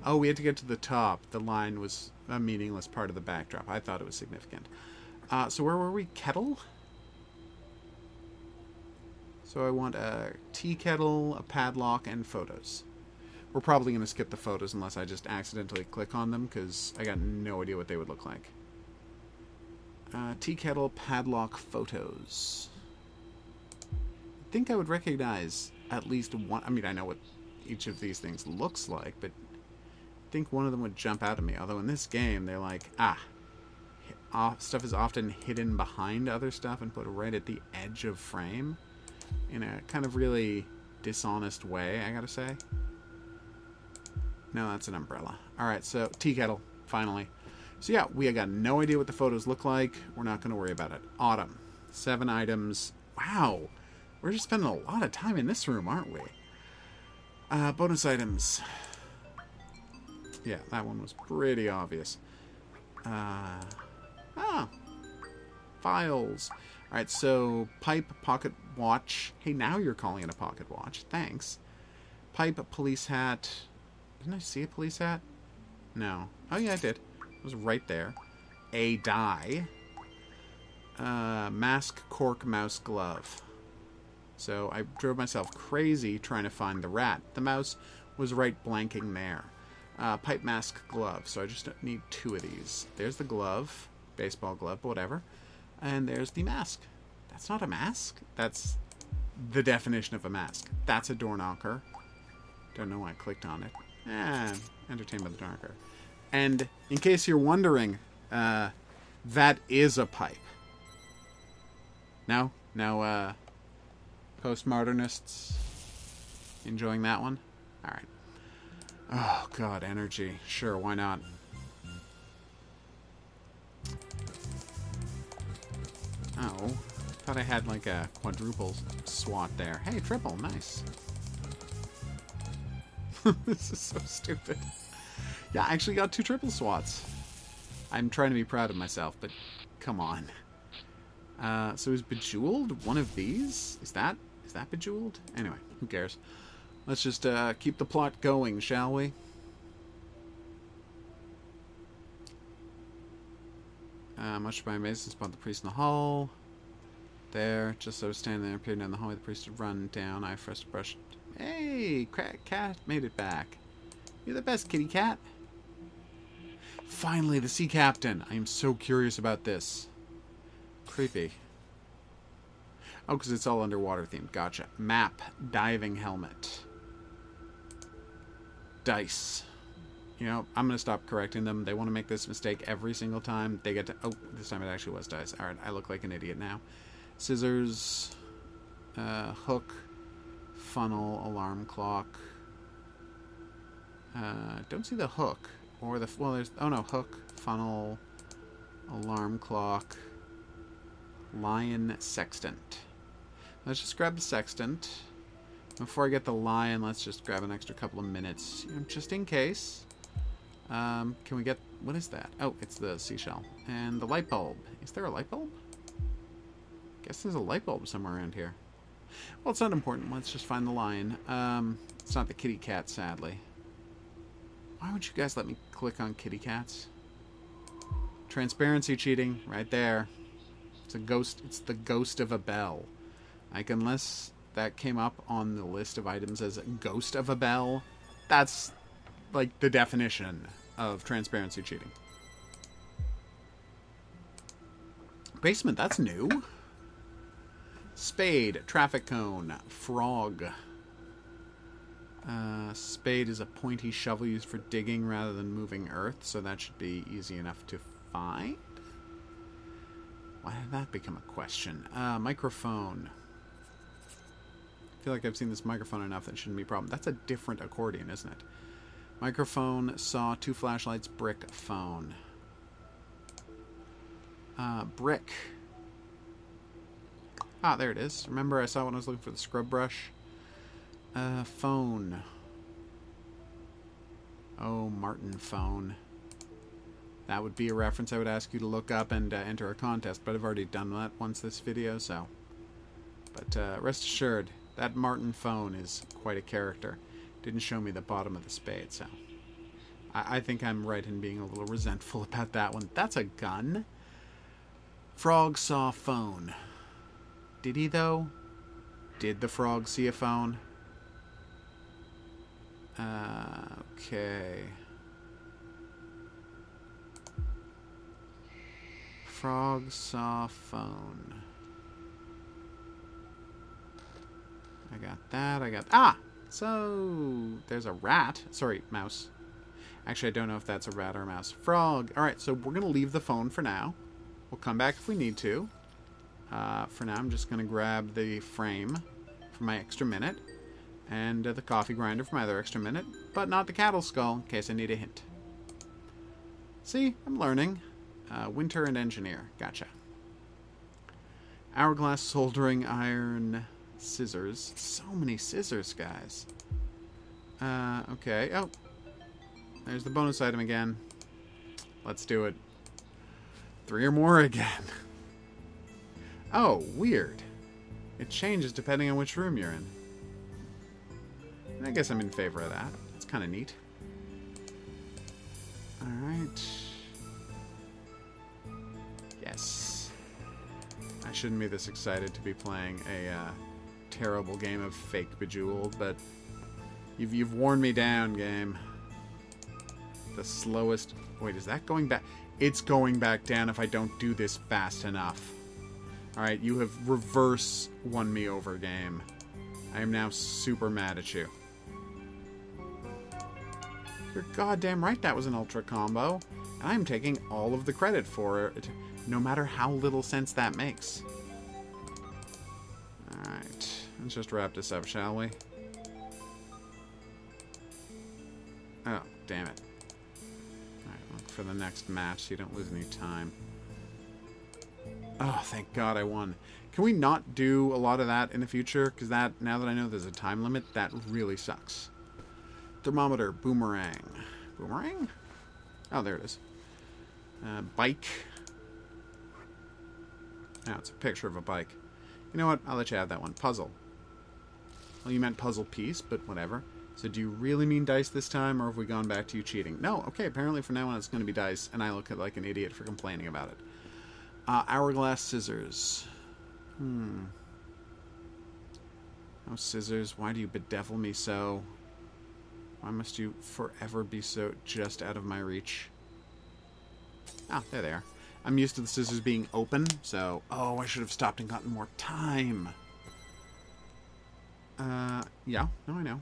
Oh, we had to get to the top. The line was a meaningless part of the backdrop. I thought it was significant. So where were we? Kettle? So I want a tea kettle, a padlock, and photos. We're probably going to skip the photos unless I just accidentally click on them, because I got no idea what they would look like. Tea kettle, padlock, photos. I think I would recognize at least one. I mean, I know what each of these things looks like, but I think one of them would jump out at me. Although in this game, they're like, stuff is often hidden behind other stuff and put right at the edge of frame in a kind of really dishonest way, I gotta say. No, that's an umbrella. Alright, so tea kettle, finally. So yeah, we got no idea what the photos look like. We're not going to worry about it. Autumn. 7 items. Wow. We're just spending a lot of time in this room, aren't we? Bonus items. Yeah, that one was pretty obvious. Files. Alright, so pipe, pocket watch. Hey, now you're calling it a pocket watch. Thanks. Pipe, police hat. Didn't I see a police hat? No. Oh, yeah, I did. It was right there. A die. Mask, cork, mouse, glove. So I drove myself crazy trying to find the rat. The mouse was right blanking there. pipe mask glove. So I just need 2 of these. There's the glove. Baseball glove, whatever. And there's the mask. That's not a mask. That's the definition of a mask. That's a door knocker. Don't know why I clicked on it. Entertained by the door knocker. And in case you're wondering, that is a pipe. No? No, postmodernists enjoying that one? Alright. Oh, God, energy. Sure, why not? Oh, thought I had like a quadruple SWAT there. Hey, triple, nice. This is so stupid. Yeah, I actually got 2 triple SWATs. I'm trying to be proud of myself, but come on. So is Bejeweled one of these? Is that Bejeweled? Anyway, who cares? Let's just keep the plot going, shall we? Much to my amazement, spot the priest in the hall. There, just so I was standing there, appeared down the hallway. The priest had run down. I first brushed. Hey, cat made it back. You're the best, kitty cat. Finally, the sea captain. I am so curious about this. Creepy. Oh, because it's all underwater themed. Gotcha. Map. Diving helmet. Dice. You know, I'm going to stop correcting them. They want to make this mistake every single time. They get to... Oh, this time it actually was dice. Alright, I look like an idiot now. Scissors. Hook. Funnel. Alarm clock. Don't see the hook. Or the... Well, there's... Oh, no. Hook. Funnel. Alarm clock. Lion sextant. Let's just grab the sextant. Before I get the lion, let's just grab an extra couple of minutes. You know, just in case. Can we get... What is that? Oh, it's the seashell. And the light bulb. Is there a light bulb? Guess there's a light bulb somewhere around here. Well, it's not important. Let's just find the lion. It's not the kitty cat, sadly. Why would you guys let me click on kitty cats? Transparency cheating. Right there. It's a ghost. It's the ghost of a bell. Like, unless that came up on the list of items as a ghost of a bell, that's like the definition of transparency cheating. Basement, that's new. Spade, traffic cone, frog. Spade is a pointy shovel used for digging rather than moving earth, so that should be easy enough to find. Why did that become a question? Microphone. I feel like I've seen this microphone enough that shouldn't be a problem. That's a different accordion, isn't it? Microphone, saw, 2 flashlights, brick, phone. Brick. Ah, there it is. Remember I saw when I was looking for the scrub brush? Phone. Oh, Martin phone. That would be a reference I would ask you to look up and enter a contest, but I've already done that once this video, so. But rest assured, that Martin phone is quite a character. Didn't show me the bottom of the spade, so. I think I'm right in being a little resentful about that one. That's a gun. Frog saw phone. Did he, though? Did the frog see a phone? Okay. Frog saw phone. I got that. I got... Ah! So, there's a rat. Sorry, mouse. Actually, I don't know if that's a rat or a mouse. Frog. Alright, so we're going to leave the phone for now. We'll come back if we need to. For now, I'm just going to grab the frame for my extra minute. And the coffee grinder for my other extra minute. But not the cattle skull, in case I need a hint. See? I'm learning. Winter and engineer. Gotcha. Hourglass, soldering iron, scissors. So many scissors, guys. Okay. Oh. There's the bonus item again. Let's do it. 3 or more again. Oh, weird. It changes depending on which room you're in. I guess I'm in favor of that. It's kind of neat. Alright. Yes. I shouldn't be this excited to be playing a terrible game of fake Bejeweled, but you've worn me down, game. the slowest... Wait, is that going back? It's going back down if I don't do this fast enough. Alright, you have reverse won me over, game. I am now super mad at you. You're goddamn right that was an ultra combo. And I'm taking all of the credit for it, no matter how little sense that makes. Alright, let's just wrap this up, shall we? Oh, damn it. Alright, look for the next match so you don't lose any time. Oh, thank God I won. Can we not do a lot of that in the future? Because that, now that I know there's a time limit, that really sucks. Thermometer, boomerang. Boomerang? Oh, there it is. Bike. Oh, it's a picture of a bike. You know what? I'll let you have that one. Puzzle. Well, you meant puzzle piece, but whatever. So do you really mean dice this time, or have we gone back to you cheating? No, okay, apparently from now on it's going to be dice, and I look like an idiot for complaining about it. Hourglass scissors. Oh, scissors, why do you bedevil me so? Why must you forever be so just out of my reach? Ah, there they are. I'm used to the scissors being open, so... Oh, I should have stopped and gotten more time. Yeah, no, I know.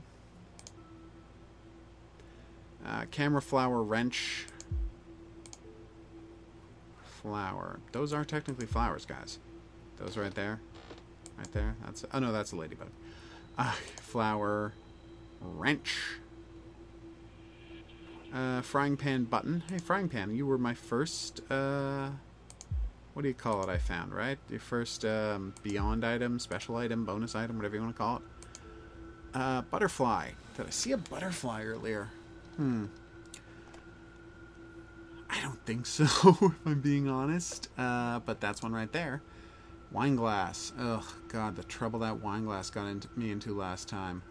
Camera, flower, wrench. Flower. Those are technically flowers, guys. Those right there. Right there. That's... Oh, no, that's a ladybug. Flower. Wrench. Frying pan button. Hey, frying pan, you were my first, what do you call it I found, right? Your first, beyond item, special item, bonus item, whatever you want to call it. Butterfly. Did I see a butterfly earlier? I don't think so, if I'm being honest. But that's one right there. Wine glass. Ugh, God, the trouble that wine glass got me into last time.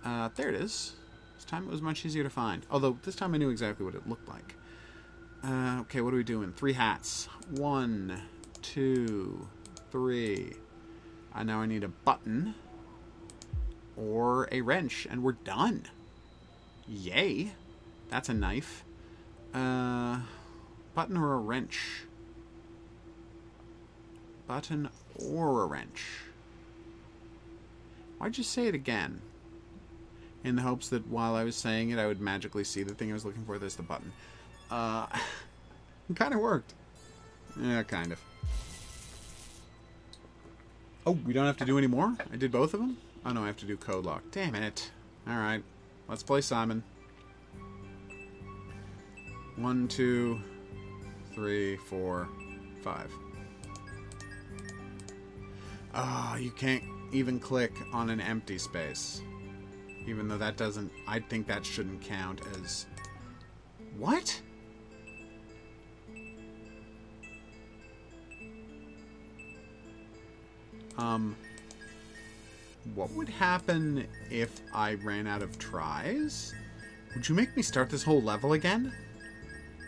There it is. This time it was much easier to find. Although, this time I knew exactly what it looked like. Okay, what are we doing? 3 hats. 1, 2, 3. Now I need a button. Or a wrench. And we're done. Yay. That's a knife. Button or a wrench? Button or a wrench? Why'd you say it again? In the hopes that while I was saying it, I would magically see the thing I was looking for. There's the button. It kind of worked. Yeah, kind of. Oh, we don't have to do any more? I did both of them? Oh, no, I have to do code lock. Damn it. Alright. Let's play Simon. 1, 2, 3, 4, 5. Oh, you can't even click on an empty space. Even though that doesn't... I think that shouldn't count as... What? What would happen if I ran out of tries? Would you make me start this whole level again?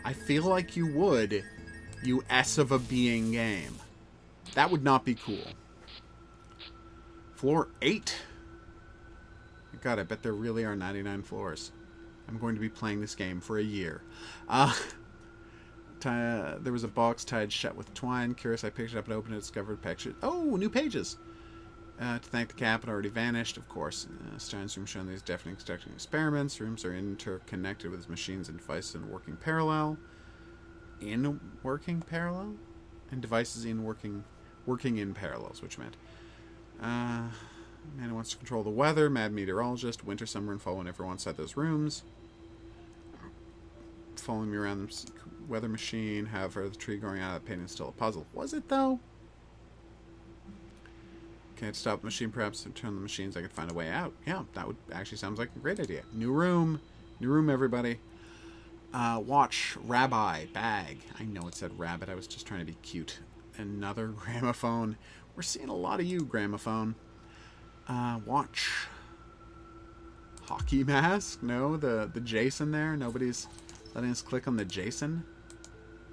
I feel like you would, you S of a being game. That would not be cool. Floor 8. God, I bet there really are 99 floors. I'm going to be playing this game for a year. There was a box tied shut with twine. Curious, I picked it up and opened it, discovered pictures. Oh, new pages! To thank the cap, it already vanished, of course. Stein's room showing these deafening conducting experiments. Rooms are interconnected with machines and devices in working parallel. In working parallel? And devices in working in parallel is what you meant. Man who wants to control the weather, mad meteorologist, winter, summer, and fall whenever wants inside those rooms. Following me around the weather machine, however, the tree growing out of that painting is still a puzzle. Was it, though? Can't stop the machine, perhaps to turn the machines, I could find a way out. Yeah, that would actually sounds like a great idea. New room, everybody. Watch, rabbi, bag. I know it said rabbit, I was just trying to be cute. Another gramophone. We're seeing a lot of you, gramophone. Watch. Hockey mask? No, the Jason there. Nobody's letting us click on the Jason.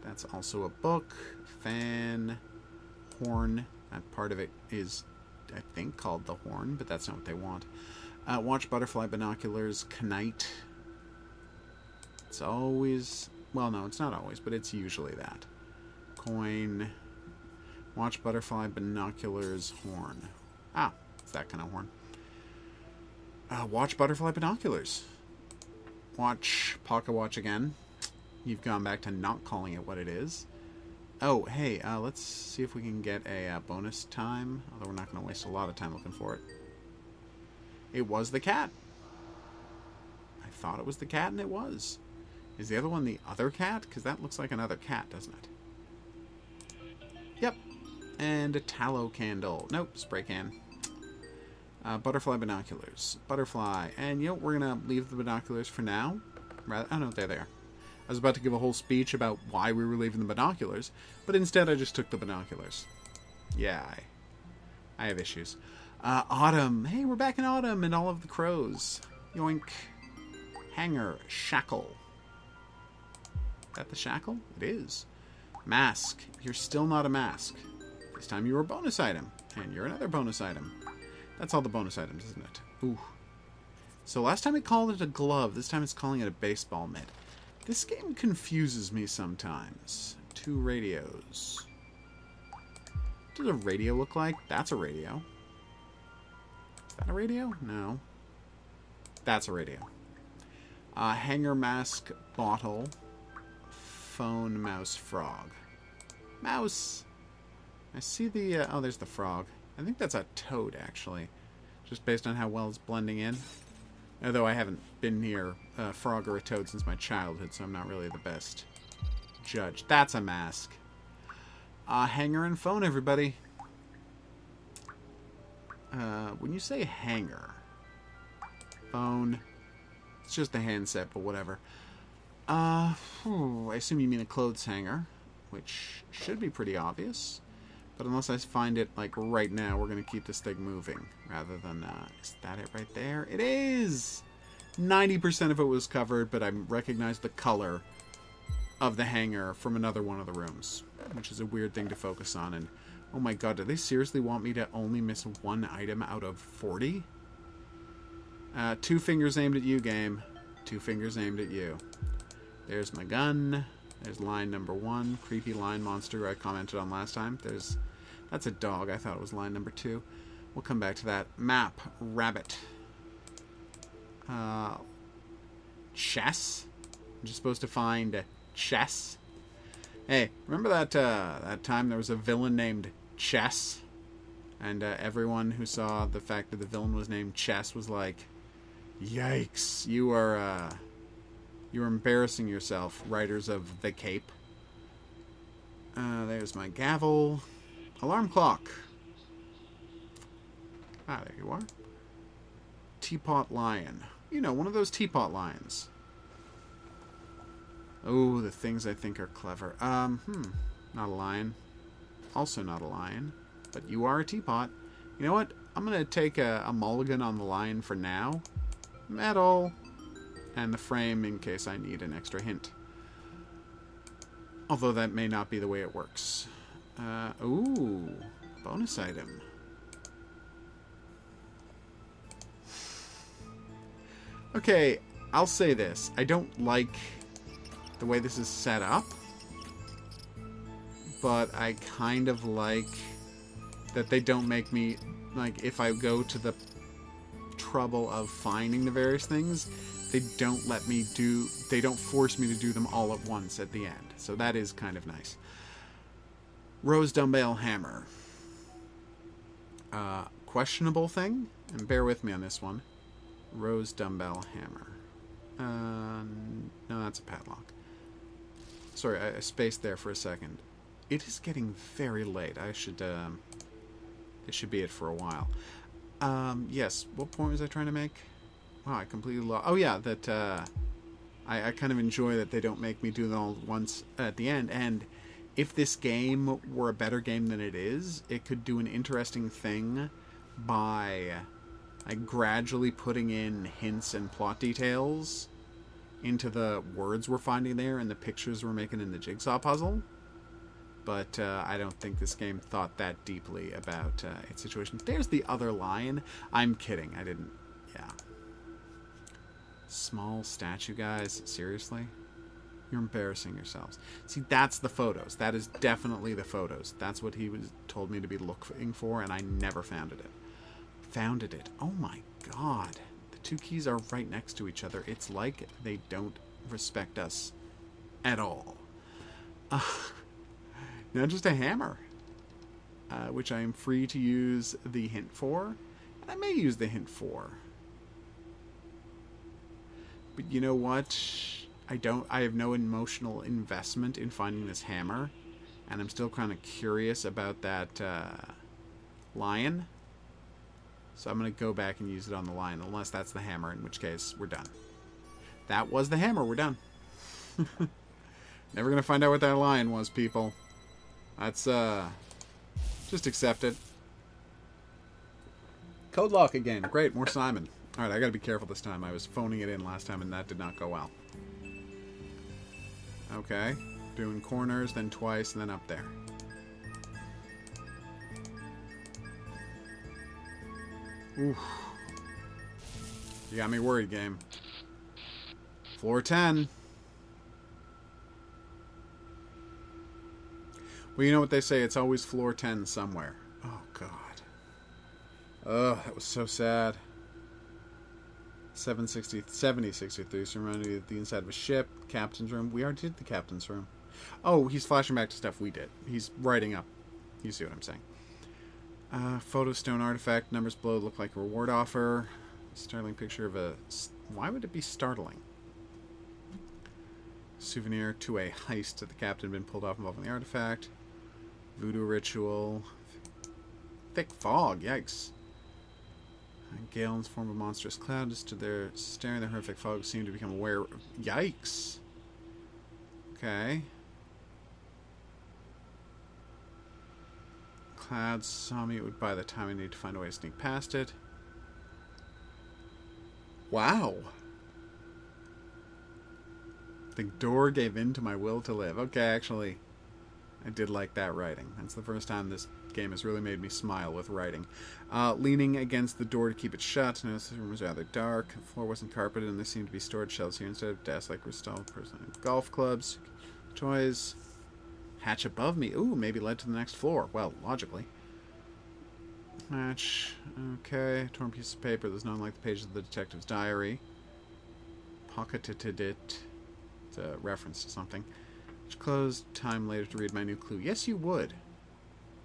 That's also a book. Fan. Horn. That part of it is, I think, called the horn, but that's not what they want. Watch, butterfly, binoculars, knight. It's always... Well, no, it's not always, but it's usually that. Coin. Watch butterfly, binoculars, horn. Ah, it's that kind of horn. Watch butterfly, binoculars. Watch pocket watch again. You've gone back to not calling it what it is. Oh, hey, let's see if we can get a bonus time. Although we're not going to waste a lot of time looking for it. It was the cat. I thought it was the cat, and it was. Is the other one the other cat? Because that looks like another cat, doesn't it? Yep. And a tallow candle. Nope, spray can. Butterfly binoculars. Butterfly. And, you know, we're going to leave the binoculars for now. Oh, no, there they are. I was about to give a whole speech about why we were leaving the binoculars, but instead I just took the binoculars. Yeah, I have issues. Autumn. Hey, we're back in autumn and all of the crows. Yoink. Hanger. Shackle. Is that the shackle? It is. Mask. You're still not a mask. This time you were a bonus item. And you're another bonus item. That's all the bonus items, isn't it? Ooh. So last time it called it a glove. This time it's calling it a baseball mitt. This game confuses me sometimes. 2 radios. What does a radio look like? That's a radio. Is that a radio? No. That's a radio. Hanger, mask, bottle, phone, mouse, frog. Mouse! I see the... oh, there's the frog. I think that's a toad, actually. Just based on how well it's blending in. Although I haven't been near a frog or a toad since my childhood, so I'm not really the best judge. That's a mask. Hanger and phone, everybody. When you say hanger... Phone... It's just a handset, but whatever. I assume you mean a clothes hanger, which should be pretty obvious. But unless I find it, like, right now, we're going to keep this thing moving. Rather than, is that it right there? It is! 90% of it was covered, but I recognized the color of the hanger from another one of the rooms. Which is a weird thing to focus on. And, oh my god, do they seriously want me to only miss 1 item out of 40? 2 fingers aimed at you, game. 2 fingers aimed at you. There's my gun. There's line number 1. Creepy line monster I commented on last time. That's a dog. I thought it was line number 2. We'll come back to that. Map. Rabbit. Chess? I'm just supposed to find chess? Hey, remember that time there was a villain named Chess? And everyone who saw the fact that the villain was named Chess was like, yikes, you are embarrassing yourself, writers of The Cape. There's my gavel. Alarm clock. Ah, there you are. Teapot lion. You know, one of those teapot lions. Oh, the things I think are clever. Not a lion. Also not a lion. But you are a teapot. You know what? I'm going to take a mulligan on the lion for now. Metal. And the frame in case I need an extra hint. Although that may not be the way it works. Ooh. Bonus item. Okay, I'll say this. I don't like the way this is set up. But I kind of like that they don't make me... Like, if I go to the trouble of finding the various things, they don't let me do... They don't force me to do them all at once at the end. So that is kind of nice. Rose dumbbell hammer. Questionable thing? And bear with me on this one. Rose dumbbell hammer. No, that's a padlock. Sorry, I spaced there for a second. It is getting very late. I should... This should be it for a while. Yes, what point was I trying to make? Wow, I completely lost... Oh, yeah, that... I kind of enjoy that they don't make me do them all at once at the end. And if this game were a better game than it is, it could do an interesting thing by gradually putting in hints and plot details into the words we're finding there and the pictures we're making in the jigsaw puzzle. But I don't think this game thought that deeply about its situation. There's the other lion. I'm kidding. I didn't... Yeah. Small statue, guys. Seriously? You're embarrassing yourselves. See, that's the photos. That is definitely the photos. That's what he told me to be looking for, and I never found it. Founded it. Oh my god. The two keys are right next to each other. It's like they don't respect us at all. Now just a hammer, which I am free to use the hint for. And I may use the hint for. But you know what? I have no emotional investment in finding this hammer. And I'm still kind of curious about that lion. So I'm going to go back and use it on the lion, unless that's the hammer, in which case we're done. That was the hammer, we're done. Never going to find out what that lion was, people. That's, just accept it. Code lock again. Great, more Simon. Alright, I gotta be careful this time. I was phoning it in last time and that did not go well. Okay. Doing corners, then twice, and then up there. Oof. You got me worried, game. Floor 10. Well, you know what they say. It's always floor 10 somewhere. Oh, God. Ugh, that was so sad. 7063. So reminded me of the inside of a ship. Captain's room. We already did the captain's room. Oh, he's flashing back to stuff we did. He's writing up. You see what I'm saying. Photo stone artifact. Numbers below look like a reward offer. Startling picture of a... Why would it be startling? Souvenir to a heist that the captain had been pulled off involving the artifact. Voodoo ritual. Thick fog. Yikes. Gale in the form of a monstrous cloud just stood there staring. The horrific fog seemed to become aware of... Yikes. Okay. Clouds saw me by the time I need to find a way to sneak past it. Wow. The door gave in to my will to live. Okay, actually, I did like that writing. That's the first time this game has really made me smile with writing. Leaning against the door to keep it shut. Noticed the room was rather dark. The floor wasn't carpeted, and there seemed to be storage shelves here instead of desks like installed person golf clubs, toys. Hatch above me. Ooh, maybe led to the next floor. Well, logically. Hatch. Okay. Torn piece of paper. There's none like the pages of the detective's diary. Pocketed it. It's a reference to something. Which closed. Time later to read my new clue. Yes, you would.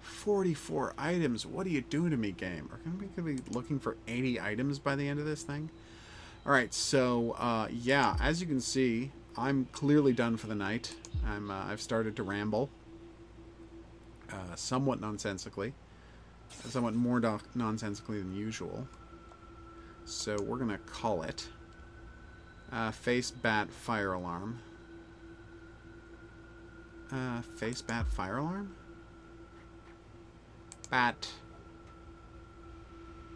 44 items. What are you doing to me, game? Are we going to be looking for 80 items by the end of this thing? Alright, so, yeah, as you can see, I'm clearly done for the night. I've started to ramble. Somewhat nonsensically. Somewhat more nonsensically than usual. So we're going to call it Face Bat Fire Alarm. Face Bat Fire Alarm? Bat.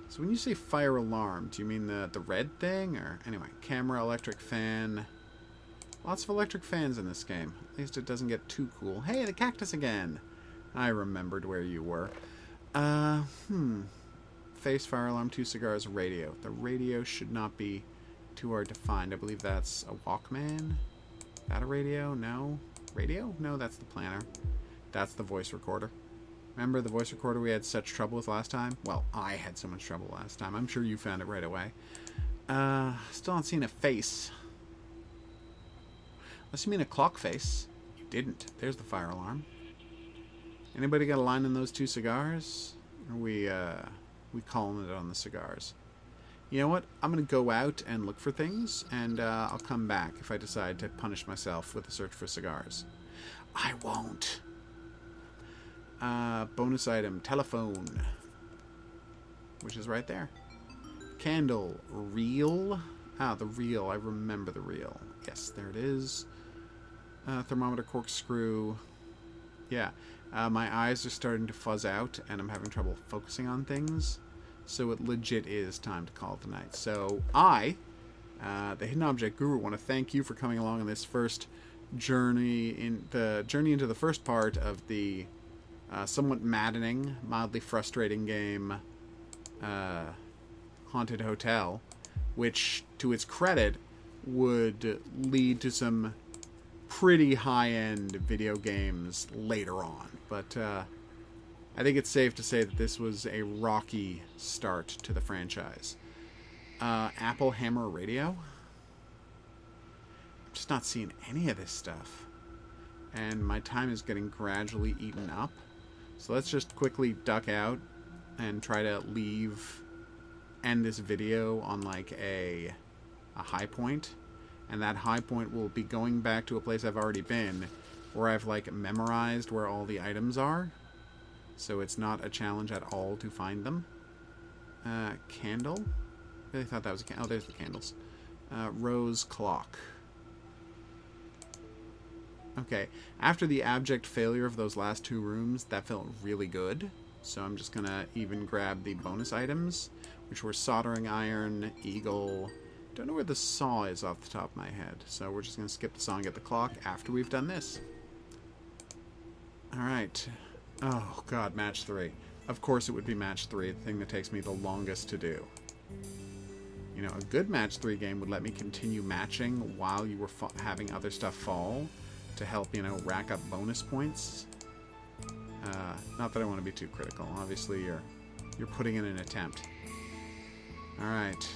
So when you say fire alarm, do you mean the red thing? Or anyway, camera, electric fan. Lots of electric fans in this game. At least it doesn't get too cool. Hey, the cactus again! I remembered where you were. Face, fire alarm, 2 cigars, radio. The radio should not be too hard to find. I believe that's a Walkman. Is that a radio? No. Radio? No, that's the planner. That's the voice recorder. Remember the voice recorder we had such trouble with last time? Well, I had so much trouble last time. I'm sure you found it right away. Still not seeing a face. Unless you mean a clock face. You didn't. There's the fire alarm. Anybody got a line in those 2 cigars? Or we calling it on the cigars? You know what? I'm going to go out and look for things, and I'll come back if I decide to punish myself with a search for cigars. I won't. Bonus item, telephone. Which is right there. Candle, reel. Ah, the reel. I remember the reel. Yes, there it is. Thermometer, corkscrew. Yeah. My eyes are starting to fuzz out, and I'm having trouble focusing on things. So it legit is time to call it the night. So I, the Hidden Object Guru, want to thank you for coming along on this first journey into the first part of the somewhat maddening, mildly frustrating game, Haunted Hotel, which, to its credit, would lead to some pretty high-end video games later on. But I think it's safe to say that this was a rocky start to the franchise. Apple Hammer Radio? I'm just not seeing any of this stuff. And my time is getting gradually eaten up. So let's just quickly duck out and try to end this video on like a high point. And that high point will be going back to a place I've already been, where I've like memorized where all the items are. So it's not a challenge at all to find them. Candle? Really thought that was a candle. Oh, there's the candles. Rose clock. Okay, after the abject failure of those last two rooms, that felt really good. So I'm just gonna even grab the bonus items, which were soldering iron, eagle. Don't know where the saw is off the top of my head, so we're just gonna skip the saw and get the clock after we've done this. Alright. Oh god, match 3. Of course it would be match 3, the thing that takes me the longest to do. You know, a good match 3 game would let me continue matching while you were having other stuff fall, to help, you know, rack up bonus points. Not that I want to be too critical. Obviously, you're putting in an attempt. All right.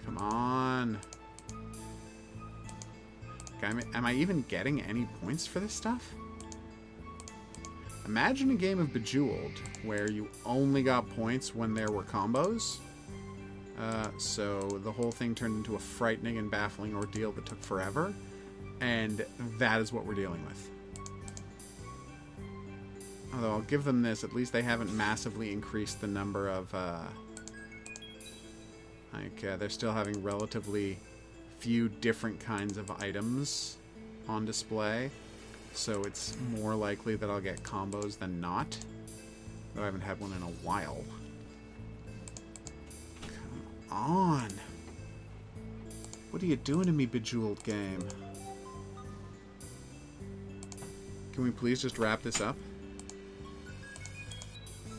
Come on. Okay, am I even getting any points for this stuff? Imagine a game of Bejeweled where you only got points when there were combos. So the whole thing turned into a frightening and baffling ordeal that took forever. And that is what we're dealing with. Although I'll give them this, at least they haven't massively increased the number of, they're still having relatively few different kinds of items on display. So it's more likely that I'll get combos than not. Though I haven't had one in a while. Come on. What are you doing to me, Bejeweled game? Can we please just wrap this up?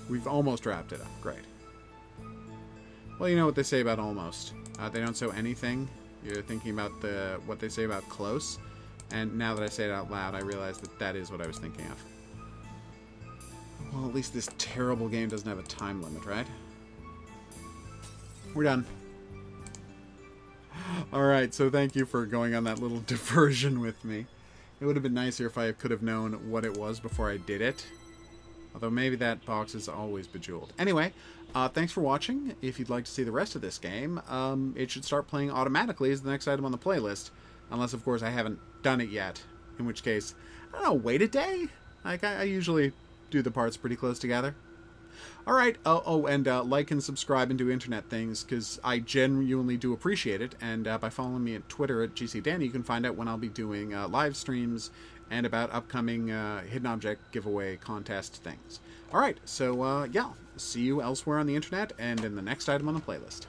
We've almost wrapped it up. Great. Well, you know what they say about almost. They don't show anything. You're thinking about what they say about close. And now that I say it out loud, I realize that that is what I was thinking of. Well, at least this terrible game doesn't have a time limit, right? We're done. Alright, so thank you for going on that little diversion with me. It would have been nicer if I could have known what it was before I did it. Although maybe that box is always Bejeweled. Anyway, thanks for watching. If you'd like to see the rest of this game, it should start playing automatically as the next item on the playlist. Unless, of course, I haven't done it yet. In which case, I don't know, wait a day? Like, I usually do the parts pretty close together. Alright, and like and subscribe and do internet things, because I genuinely do appreciate it, and by following me at Twitter at GCDanny, you can find out when I'll be doing live streams and about upcoming hidden object giveaway contest things. Alright, so yeah, see you elsewhere on the internet and in the next item on the playlist.